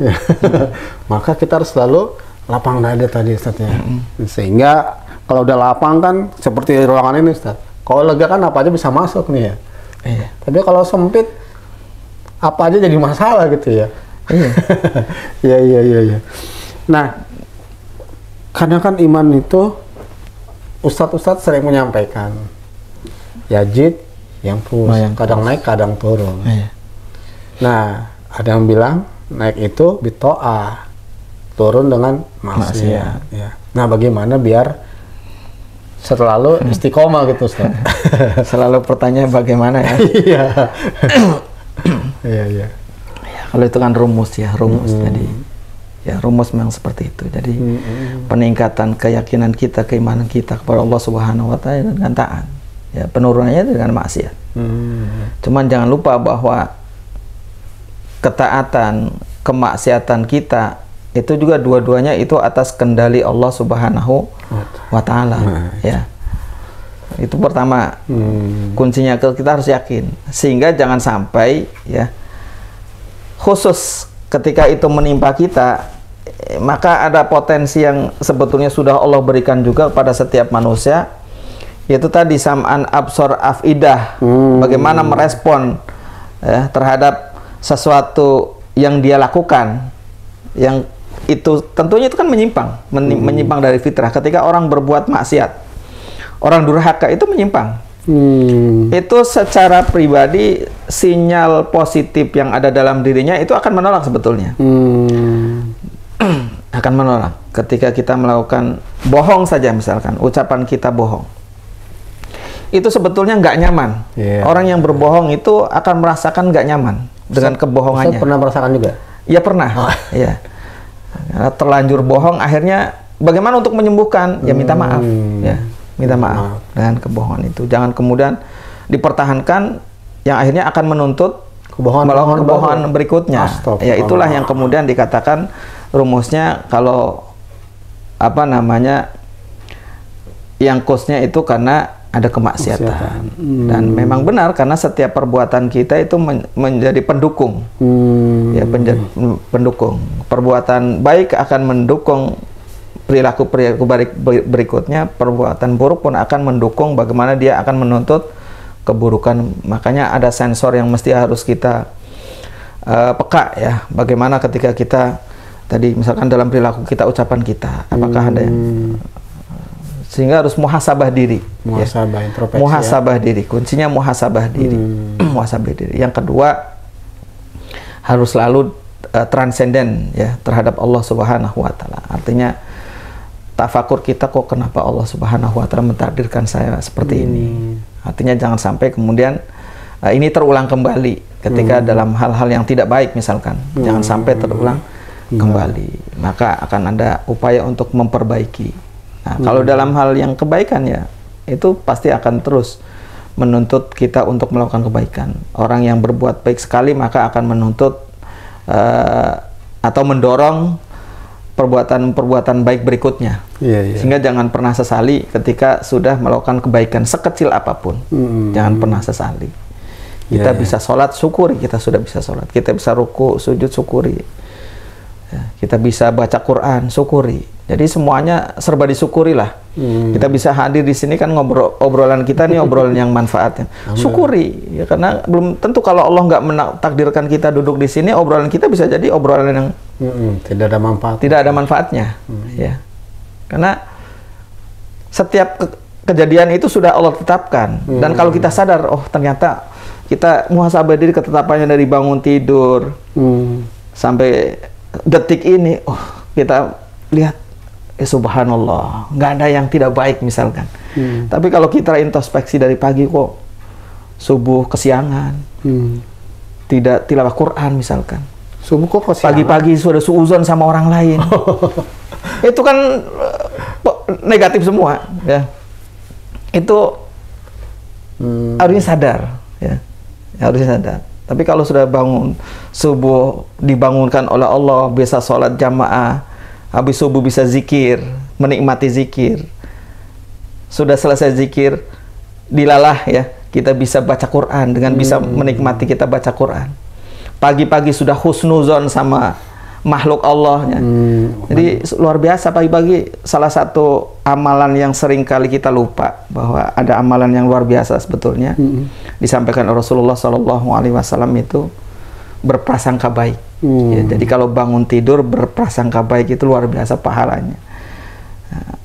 Maka kita harus selalu lapang dada tadi Ustaz ya. Sehingga kalau udah lapang kan seperti ruangan ini Ustaz, kalau lega kan apa aja bisa masuk nih ya. Tapi kalau sempit apa aja jadi masalah gitu ya. Iya. Nah, kadang kan iman itu Ustadz sering menyampaikan yajid yang kadang naik kadang turun. Nah, ada yang bilang naik itu bito'ah, turun dengan maksiat. Ya. Nah, bagaimana biar selalu istiqomah gitu Ustaz? Selalu pertanyaan bagaimana ya? Iya. Kalau itu kan rumus tadi. Ya, rumus memang seperti itu. Jadi peningkatan keyakinan kita, keimanan kita kepada Allah Subhanahu wa Ta'ala dengan taat. Ya, penurunannya dengan maksiat. Cuman jangan lupa bahwa ketaatan, kemaksiatan kita itu juga dua-duanya itu atas kendali Allah Subhanahu wa Ta'ala. Ya. Itu pertama. Kuncinya kita harus yakin. Sehingga jangan sampai ya, khusus ketika itu menimpa kita, maka ada potensi yang sebetulnya sudah Allah berikan juga pada setiap manusia, yaitu tadi sam'an absor afidah, bagaimana merespon terhadap sesuatu yang dia lakukan, yang itu tentunya itu kan menyimpang dari fitrah. Ketika orang berbuat maksiat, orang durhaka, itu menyimpang. Itu secara pribadi sinyal positif yang ada dalam dirinya itu akan menolak sebetulnya. Akan menolak ketika kita melakukan bohong saja, misalkan ucapan kita bohong, itu sebetulnya nggak nyaman. Orang yang berbohong itu akan merasakan nggak nyaman dengan kebohongannya. Saya pernah merasakan juga? Ya pernah. Ya. Terlanjur bohong, akhirnya bagaimana untuk menyembuhkan? Ya minta maaf. Ya, minta maaf dengan kebohongan itu. Jangan kemudian dipertahankan, yang akhirnya akan menuntut kebohongan berikutnya. Ya itulah yang kemudian dikatakan rumusnya, kalau apa namanya, yang kosnya itu karena ada kemaksiatan. Dan memang benar, karena setiap perbuatan kita itu menjadi pendukung. Ya, pendukung. Perbuatan baik akan mendukung perilaku berikutnya, perbuatan buruk pun akan mendukung bagaimana dia akan menuntut keburukan. Makanya ada sensor yang mesti harus kita peka ya. Bagaimana ketika kita tadi misalkan dalam perilaku kita, ucapan kita, apakah ada yang sehingga harus muhasabah diri. Muhasabah, introspeksi. Muhasabah diri, kuncinya muhasabah diri. Muhasabah diri. Yang kedua, harus selalu transenden ya terhadap Allah Subhanahu wa taala. Artinya tafakur kita, kok kenapa Allah Subhanahu wa taala mentakdirkan saya seperti ini. Artinya jangan sampai kemudian ini terulang kembali ketika dalam hal-hal yang tidak baik misalkan. Jangan sampai terulang kembali. Maka akan ada upaya untuk memperbaiki. Nah, kalau dalam hal yang kebaikan ya, itu pasti akan terus menuntut kita untuk melakukan kebaikan. Orang yang berbuat baik sekali maka akan menuntut atau mendorong perbuatan-perbuatan baik berikutnya. Sehingga jangan pernah sesali ketika sudah melakukan kebaikan sekecil apapun. Jangan pernah sesali. Kita bisa sholat, syukuri kita sudah bisa sholat. Kita bisa ruku, sujud, syukuri. Ya, kita bisa baca Quran, syukuri. Jadi semuanya serba disyukuri lah. Kita bisa hadir di sini kan, obrolan kita nih obrolan yang manfaatnya. Syukuri ya, karena belum tentu kalau Allah nggak mentakdirkan kita duduk di sini, obrolan kita bisa jadi obrolan yang tidak ada manfaat. Tidak ada manfaatnya. Ya. Karena setiap kejadian itu sudah Allah tetapkan. Dan kalau kita sadar, oh ternyata kita muhasabah diri, ketetapannya dari bangun tidur sampai detik ini, oh kita lihat, subhanallah, nggak ada yang tidak baik misalkan. Tapi kalau kita introspeksi dari pagi kok subuh kesiangan, tidak tilawah Quran misalkan. Subuh kok kesiangan? Pagi-pagi sudah suuzon sama orang lain. Itu kan negatif semua ya. Itu harusnya sadar ya. Harusnya sadar. Tapi kalau sudah bangun subuh, dibangunkan oleh Allah, bisa sholat jamaah, habis subuh bisa zikir, menikmati zikir. Sudah selesai zikir, dilalah ya, kita bisa baca Quran, dengan bisa menikmati kita baca Quran. Pagi-pagi sudah husnuzon sama makhluk Allah ya. Jadi luar biasa pagi-pagi. Salah satu amalan yang sering kali kita lupa, bahwa ada amalan yang luar biasa sebetulnya. Disampaikan Rasulullah SAW itu berprasangka baik. Ya, jadi kalau bangun tidur berprasangka baik itu luar biasa pahalanya.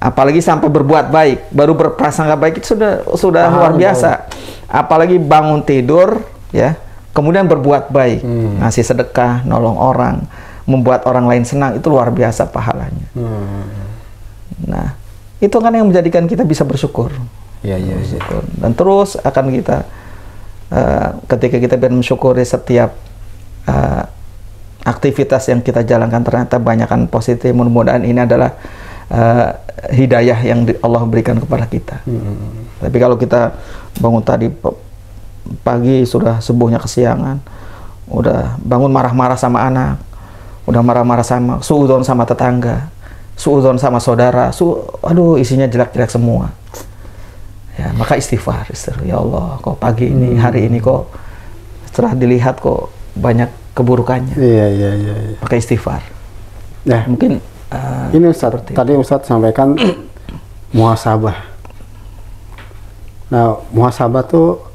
Apalagi sampai berbuat baik, baru berprasangka baik itu sudah luar biasa. Apalagi bangun tidur ya, kemudian berbuat baik, ngasih sedekah, nolong orang, membuat orang lain senang, itu luar biasa pahalanya. Nah, itu kan yang menjadikan kita bisa bersyukur. Bersyukur. Dan terus akan kita ketika kita mensyukuri setiap aktivitas yang kita jalankan, ternyata banyakkan positif. Mudah-mudahan ini adalah hidayah yang Allah berikan kepada kita. Tapi kalau kita bangun tadi pagi sudah subuhnya kesiangan, udah bangun marah-marah sama anak, udah marah-marah sama suudzon sama tetangga, suudzon sama saudara, aduh isinya jelek-jelek semua. Ya, maka istighfar. Ya Allah, kok pagi ini, hari ini kok setelah dilihat kok banyak keburukannya. Iya. Maka istighfar. Nah, mungkin ini Ustaz, tadi Ustaz sampaikan muhasabah. Nah, muhasabah tuh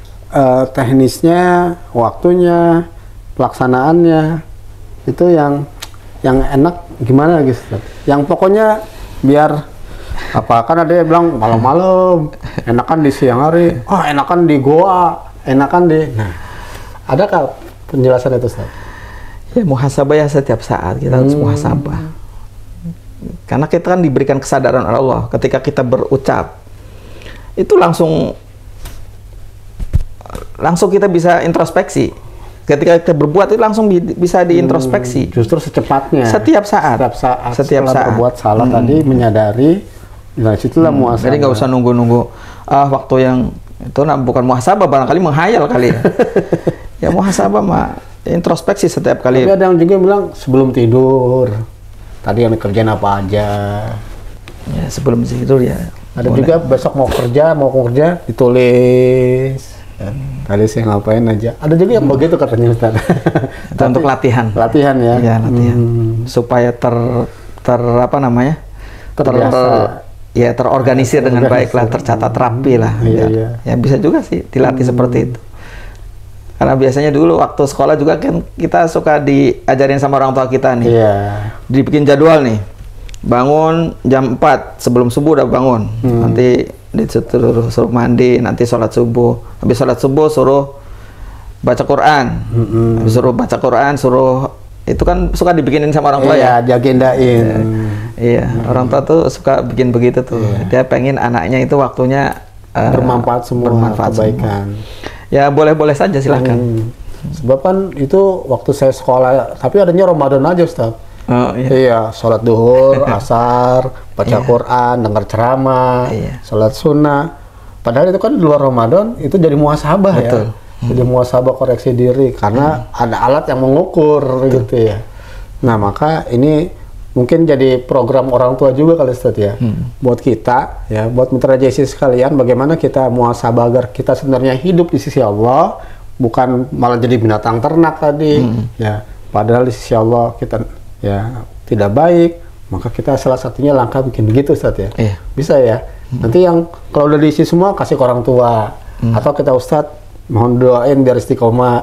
teknisnya, waktunya, pelaksanaannya itu yang enak gimana gitu, Ustaz? Yang pokoknya biar apa, kan ada yang bilang malam-malam, enakan di siang hari, enakan di goa, enakan di. Nah, adakah penjelasan itu, Ustaz? Ya, muhasabah ya setiap saat kita harus muhasabah. Karena kita kan diberikan kesadaran oleh Allah ketika kita berucap, itu langsung langsung kita bisa introspeksi. Ketika kita berbuat itu langsung bisa diintrospeksi. Justru secepatnya. Setiap saat. Setiap saat berbuat salah tadi menyadari, nah situlah muhasabah. Jadi nggak usah nunggu waktu yang itu bukan muhasabah, barangkali menghayal kali ya. Ya muhasabah mah introspeksi setiap kali. Tapi ada yang juga bilang sebelum tidur tadi yang kerjaan apa aja. Ya sebelum tidur ya. Ada boleh. Juga besok mau kerja ditulis. Tadi saya ngapain aja. Ada juga yang begitu katanya Ustaz. Itu untuk latihan. Latihan ya. Ya latihan. Supaya apa namanya? Terorganisir dengan baik lah, tercatat rapi lah. Ya bisa juga sih dilatih seperti itu. Karena biasanya dulu waktu sekolah juga kan kita suka diajarin sama orang tua kita nih. Dibikin jadwal nih. Bangun jam 4 sebelum subuh udah bangun. Nanti suruh mandi, nanti sholat subuh. Habis sholat subuh suruh baca Quran. Habis suruh baca Quran, itu kan suka dibikinin sama orang tua ya. Diagendain. Iya, orang tua tuh suka bikin begitu tuh. Dia pengen anaknya itu waktunya bermanfaat semua, kebaikan. Ya boleh-boleh saja silakan. Sebab kan itu waktu saya sekolah, tapi adanya Ramadan aja Ustaz. Oh, iya, sholat duhur, asar, baca Quran, dengar ceramah, sholat sunnah. Padahal itu kan di luar Ramadan itu jadi muhasabah ya. Jadi muhasabah koreksi diri karena ada alat yang mengukur gitu ya. Nah maka ini mungkin jadi program orang tua juga kali Ustaz ya. Buat kita ya, buat mitra JC sekalian, bagaimana kita muhasabah agar kita sebenarnya hidup di sisi Allah, bukan malah jadi binatang ternak tadi. Ya, padahal di sisi Allah kita ya tidak baik, maka kita salah satunya langkah bikin begitu Ustaz ya. Bisa ya. Nanti yang kalau udah diisi semua kasih ke orang tua atau kita Ustaz mohon doain biar istiqomah.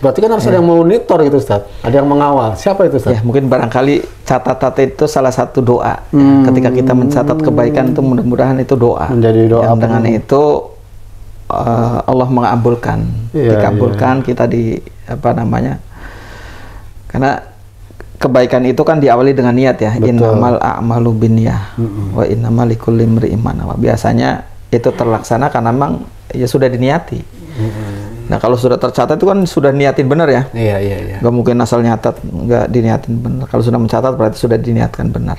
Berarti kan harus ada yang monitor gitu Ustaz, ada yang mengawal. Siapa itu Ustaz? Ya mungkin barangkali catatan itu salah satu doa. Ketika kita mencatat kebaikan itu mudah-mudahan itu doa. Menjadi doa. Yang dengan itu Allah mengabulkan, dikabulkan kita di apa namanya? Karena kebaikan itu kan diawali dengan niat ya. Innamal a'malu binniyah wa innamal likulli imri'in ma nawa. Biasanya itu terlaksana karena memang ya sudah diniati. Nah kalau sudah tercatat itu kan sudah niatin benar ya. Iya. Gak mungkin asal nyatat nggak diniatin benar. Kalau sudah mencatat berarti sudah diniatkan benar.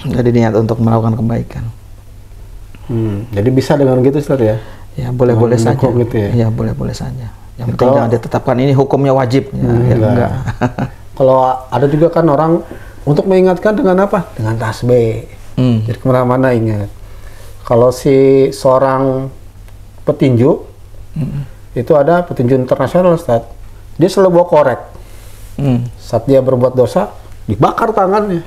Jadi niat untuk melakukan kebaikan. Jadi bisa dengan gitu Ustaz ya? Ya boleh-boleh saja. Gitu ya? Ya boleh-boleh saja. Yang penting jangan ditetapkan ini hukumnya wajib. Enggak. Kalau ada juga kan orang untuk mengingatkan dengan apa? Dengan tasbih. Jadi kemana-mana ingat. Kalau si seorang petinju itu ada petinju internasional Ustaz, dia selalu bawa korek. Saat dia berbuat dosa dibakar tangannya,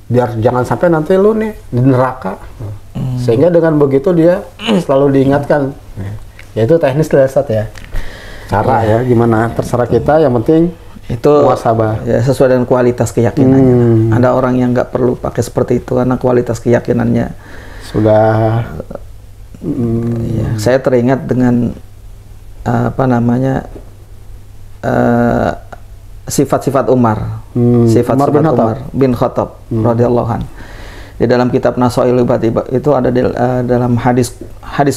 biar jangan sampai nanti lu nih di neraka. Sehingga dengan begitu dia selalu diingatkan. Ya itu teknis lah Ustaz ya, cara ya gimana terserah kita, yang penting itu muhasabah ya sesuai dengan kualitas keyakinannya. Ada orang yang nggak perlu pakai seperti itu karena kualitas keyakinannya sudah. Ya, saya teringat dengan apa namanya sifat-sifat Umar, sifat-sifat Umar bin Khattab radhiyallahu an. Di dalam kitab Nasail itu ada dalam hadis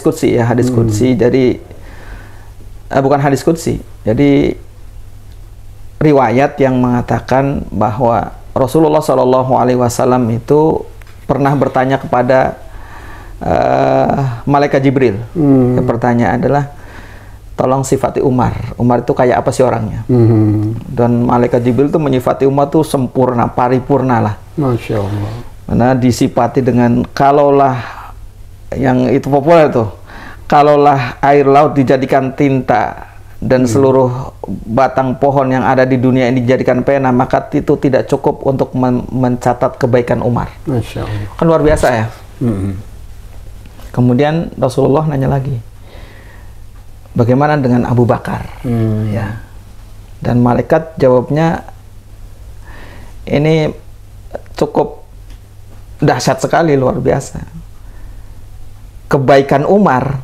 qudsi ya, hadis qudsi. Jadi bukan hadis qudsi. Jadi riwayat yang mengatakan bahwa Rasulullah Shallallahu Alaihi Wasallam itu pernah bertanya kepada malaikat Jibril. Pertanyaan adalah, tolong sifati Umar. Umar itu kayak apa sih orangnya? Dan malaikat Jibril itu menyifati Umar itu sempurna, paripurna lah. Masya Allah. Karena disifati dengan kalaulah yang itu populer tuh, kalaulah air laut dijadikan tinta dan seluruh batang pohon yang ada di dunia ini dijadikan pena, maka itu tidak cukup untuk mencatat kebaikan Umar. Masya Allah. Kan luar biasa ya. Kemudian Rasulullah nanya lagi, bagaimana dengan Abu Bakar? Ya. Dan malaikat jawabnya, ini cukup dahsyat sekali, luar biasa. Kebaikan Umar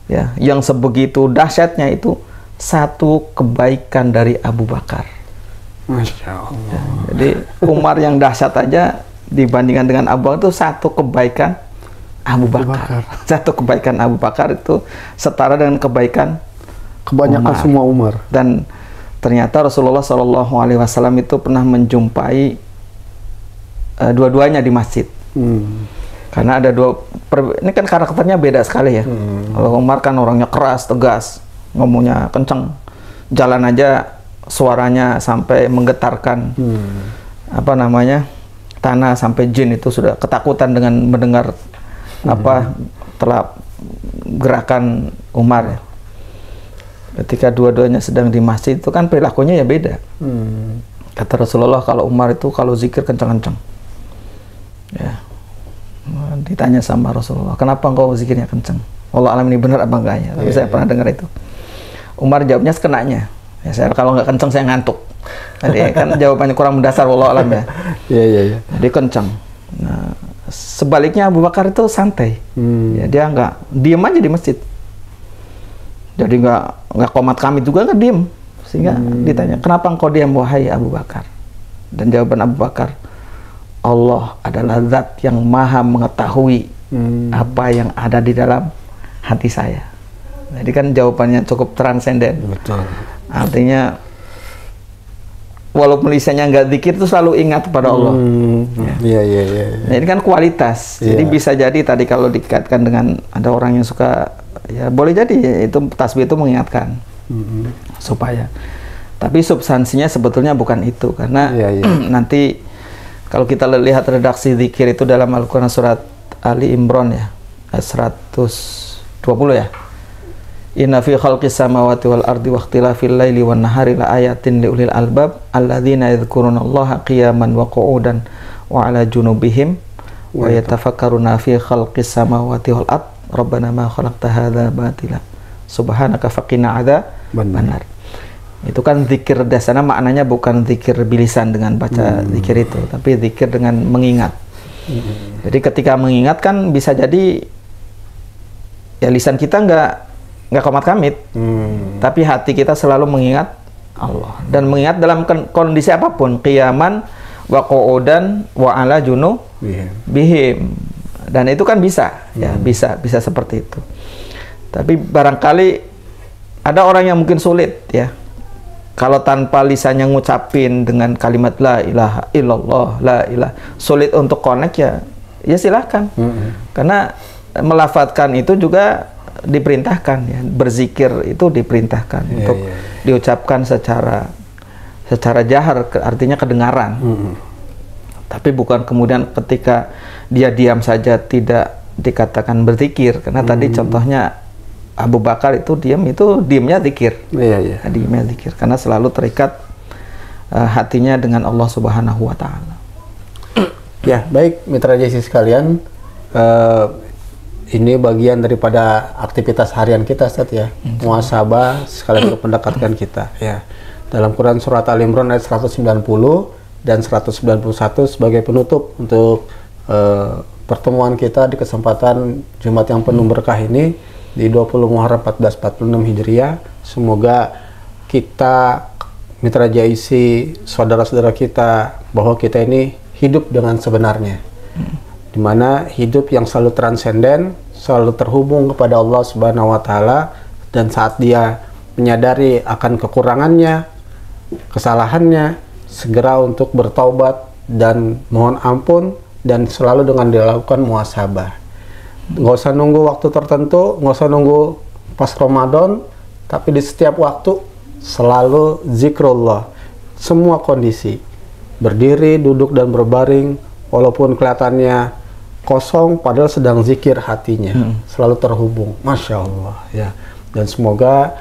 ya, yang sebegitu dahsyatnya itu satu kebaikan dari Abu Bakar. Masya Allah. Ya, jadi Umar yang dahsyat aja dibandingkan dengan Abu Bakar itu satu kebaikan Abu Bakar. Satu kebaikan Abu Bakar itu setara dengan kebaikan kebanyakan Umar. semua Umar. Dan ternyata Rasulullah SAW itu pernah menjumpai dua-duanya di masjid. Karena ada ini kan karakternya beda sekali ya. Kalau Umar kan orangnya keras, tegas, ngomongnya kenceng, jalan aja suaranya sampai menggetarkan apa namanya tanah, sampai jin itu sudah ketakutan dengan mendengar apa telah gerakan Umar ya. Ketika dua-duanya sedang di masjid itu kan perilakunya ya beda. Kata Rasulullah kalau Umar itu kalau zikir kencang-kencang. Ya. Ditanya sama Rasulullah, kenapa engkau zikirnya kencang? Allah alam ini benar apa enggak ya? Tapi saya pernah dengar itu. Umar jawabnya sekenanya. Ya, saya kalau nggak kencang saya ngantuk. Jadi kan jawabannya kurang mendasar, Allah alam ya. Iya. Jadi kencang. Nah, sebaliknya Abu Bakar itu santai. Ya, dia nggak diem aja di masjid. Jadi nggak komat kami juga nggak diem. Sehingga ditanya, kenapa engkau diam wahai Abu Bakar? Dan jawaban Abu Bakar, Allah adalah zat yang maha mengetahui apa yang ada di dalam hati saya. Jadi kan jawabannya cukup transenden. Betul. Artinya walaupun lisannya nggak zikir itu selalu ingat kepada Allah. Iya. Nah, ini kan kualitas. Jadi bisa jadi tadi kalau dikaitkan dengan ada orang yang suka, ya boleh jadi itu tasbih itu mengingatkan supaya. Tapi substansinya sebetulnya bukan itu, karena nanti kalau kita lihat redaksi zikir itu dalam Al-Quran surat Ali Imran ya, ayat 120 ya. Inna fi khalqis samawati wal ardi wa ikhtilafil laili wan nahari la ayatin liulil albab alladzina yadhkurunallaha qiyaman wa qu'udan wa ala junubihim wa yatafakkaruna fi khalqis samawati wal ard rabbana ma khalaqta hadza batila subhanaka faqina adzabannar. Itu kan zikir dasarnya maknanya bukan zikir bilisan dengan baca zikir itu, tapi zikir dengan mengingat. Jadi ketika mengingat kan bisa jadi ya lisan kita nggak komat kamit, tapi hati kita selalu mengingat Allah dan mengingat dalam kondisi apapun, qiyaman wa qu'udan wa ala junubihim. Dan itu kan bisa ya, bisa seperti itu. Tapi barangkali ada orang yang mungkin sulit ya, kalau tanpa lisannya ngucapin dengan kalimat la ilaha illallah, la ilaha, sulit untuk connect ya silahkan. Karena melafadzkan itu juga diperintahkan ya, berzikir itu diperintahkan untuk diucapkan secara jahar, artinya kedengaran. Tapi bukan kemudian ketika dia diam saja tidak dikatakan berzikir, karena tadi contohnya Abu Bakar itu diamnya zikir. Diamnya zikir karena selalu terikat hatinya dengan Allah Subhanahu wa taala. Ya, baik mitra JC sekalian, ini bagian daripada aktivitas harian kita, Ustaz ya. Muhasabah sekalian untuk mendekatkan kita ya. Dalam Quran surat Al Imran ayat 190 dan 191 sebagai penutup untuk pertemuan kita di kesempatan Jumat yang penuh berkah ini di 20 Muharram 1446 Hijriah. Semoga kita mitra JIC, saudara-saudara kita, bahwa kita ini hidup dengan sebenarnya, dimana hidup yang selalu transenden, selalu terhubung kepada Allah Subhanahu wa Ta'ala, dan saat dia menyadari akan kekurangannya, kesalahannya, segera untuk bertaubat dan mohon ampun, dan selalu dengan dilakukan muhasabah. Nggak usah nunggu waktu tertentu, nggak usah nunggu pas Ramadan, tapi di setiap waktu selalu zikrullah, semua kondisi, berdiri, duduk, dan berbaring, walaupun kelihatannya kosong, padahal sedang zikir hatinya, selalu terhubung. Masya Allah ya. Dan semoga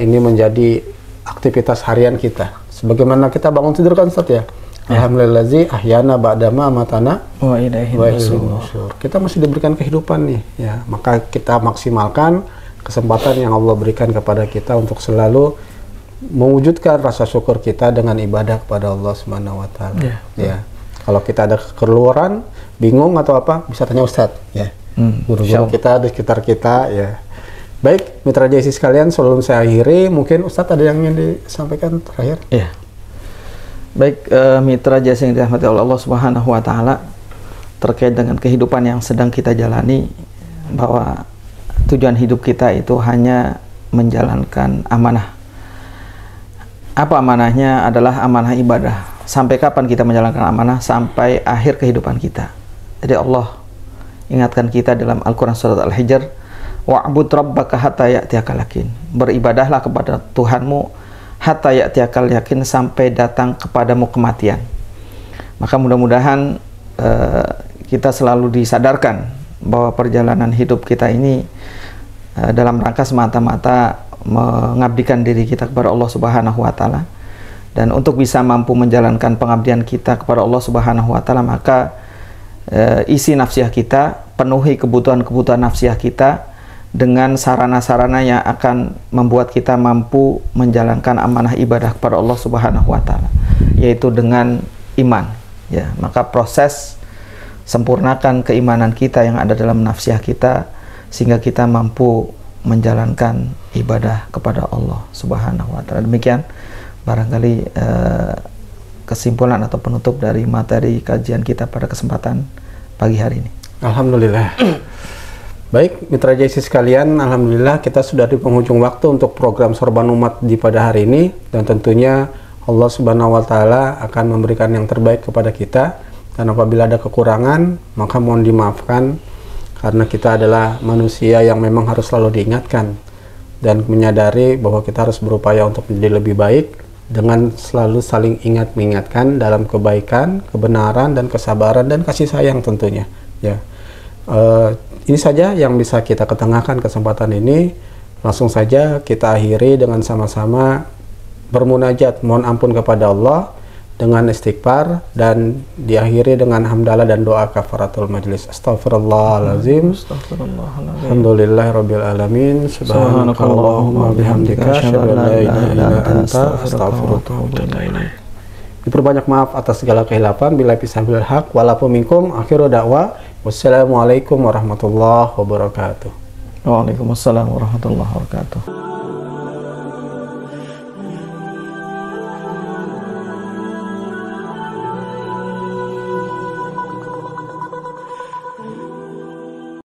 ini menjadi aktivitas harian kita. Sebagaimana kita bangun tidur kan Ustaz ya. Alhamdulillazi ahyana ba'dama amatana wa ilaihi nusyur. Kita masih diberikan kehidupan nih ya, maka kita maksimalkan kesempatan yang Allah berikan kepada kita untuk selalu mewujudkan rasa syukur kita dengan ibadah kepada Allah Subhanahu wa Ta'ala. Ya. Kalau kita ada kekeluaran, bingung atau apa, bisa tanya Ustadz ya. Guru-guru kita di sekitar kita ya. Baik, mitra JIC sekalian, sebelum saya akhiri, mungkin Ustadz ada yang ingin disampaikan terakhir? Iya. Baik, mitra JIC yang dirahmati oleh Allah Subhanahu wa Ta'ala, terkait dengan kehidupan yang sedang kita jalani, bahwa tujuan hidup kita itu hanya menjalankan amanah. Apa amanahnya? Adalah amanah ibadah. Sampai kapan kita menjalankan amanah? Sampai akhir kehidupan kita. Jadi Allah ingatkan kita dalam Al-Quran surat Al-Hijr, wa'bud rabbaka hatta ya'tiyakal yakin. Beribadahlah kepada Tuhanmu hatta ya'tiyakal yakin, sampai datang kepadamu kematian. Maka mudah-mudahan kita selalu disadarkan bahwa perjalanan hidup kita ini dalam rangka semata-mata mengabdikan diri kita kepada Allah Subhanahu wa Ta'ala. Dan untuk bisa mampu menjalankan pengabdian kita kepada Allah Subhanahu wa Ta'ala, maka isi nafsiyah kita, penuhi kebutuhan-kebutuhan nafsiyah kita dengan sarana-sarana yang akan membuat kita mampu menjalankan amanah ibadah kepada Allah Subhanahu wa Ta'ala, yaitu dengan iman. Ya, maka proses sempurnakan keimanan kita yang ada dalam nafsiyah kita sehingga kita mampu menjalankan ibadah kepada Allah Subhanahu wa Ta'ala. Demikian barangkali kesimpulan atau penutup dari materi kajian kita pada kesempatan pagi hari ini. Alhamdulillah. Baik, mitra JC sekalian, alhamdulillah kita sudah di penghujung waktu untuk program Sorban Umat di pada hari ini, dan tentunya Allah Subhanahu wa Ta'ala akan memberikan yang terbaik kepada kita, dan apabila ada kekurangan maka mohon dimaafkan, karena kita adalah manusia yang memang harus selalu diingatkan dan menyadari bahwa kita harus berupaya untuk menjadi lebih baik dengan selalu saling ingat mengingatkan dalam kebaikan, kebenaran, dan kesabaran dan kasih sayang tentunya. Ya, ini saja yang bisa kita ketengahkan kesempatan ini. Langsung saja kita akhiri dengan sama-sama bermunajat mohon ampun kepada Allah dengan istighfar, dan diakhiri dengan hamdalah dan doa kafaratul majlis. Astaghfirullahalazim. Alhamdulillahirabbil alamin. Subhanakallahumma bihamdika asyhadu an la ilaha illa anta astaghfiruka wa atubu ilaik. Diperbanyak maaf atas segala kehilapan, bila bisabil haq walaupun minkum. Akhiru da'wa wassalamualaikum warahmatullahi wabarakatuh. Waalaikumsalam warahmatullahi wabarakatuh.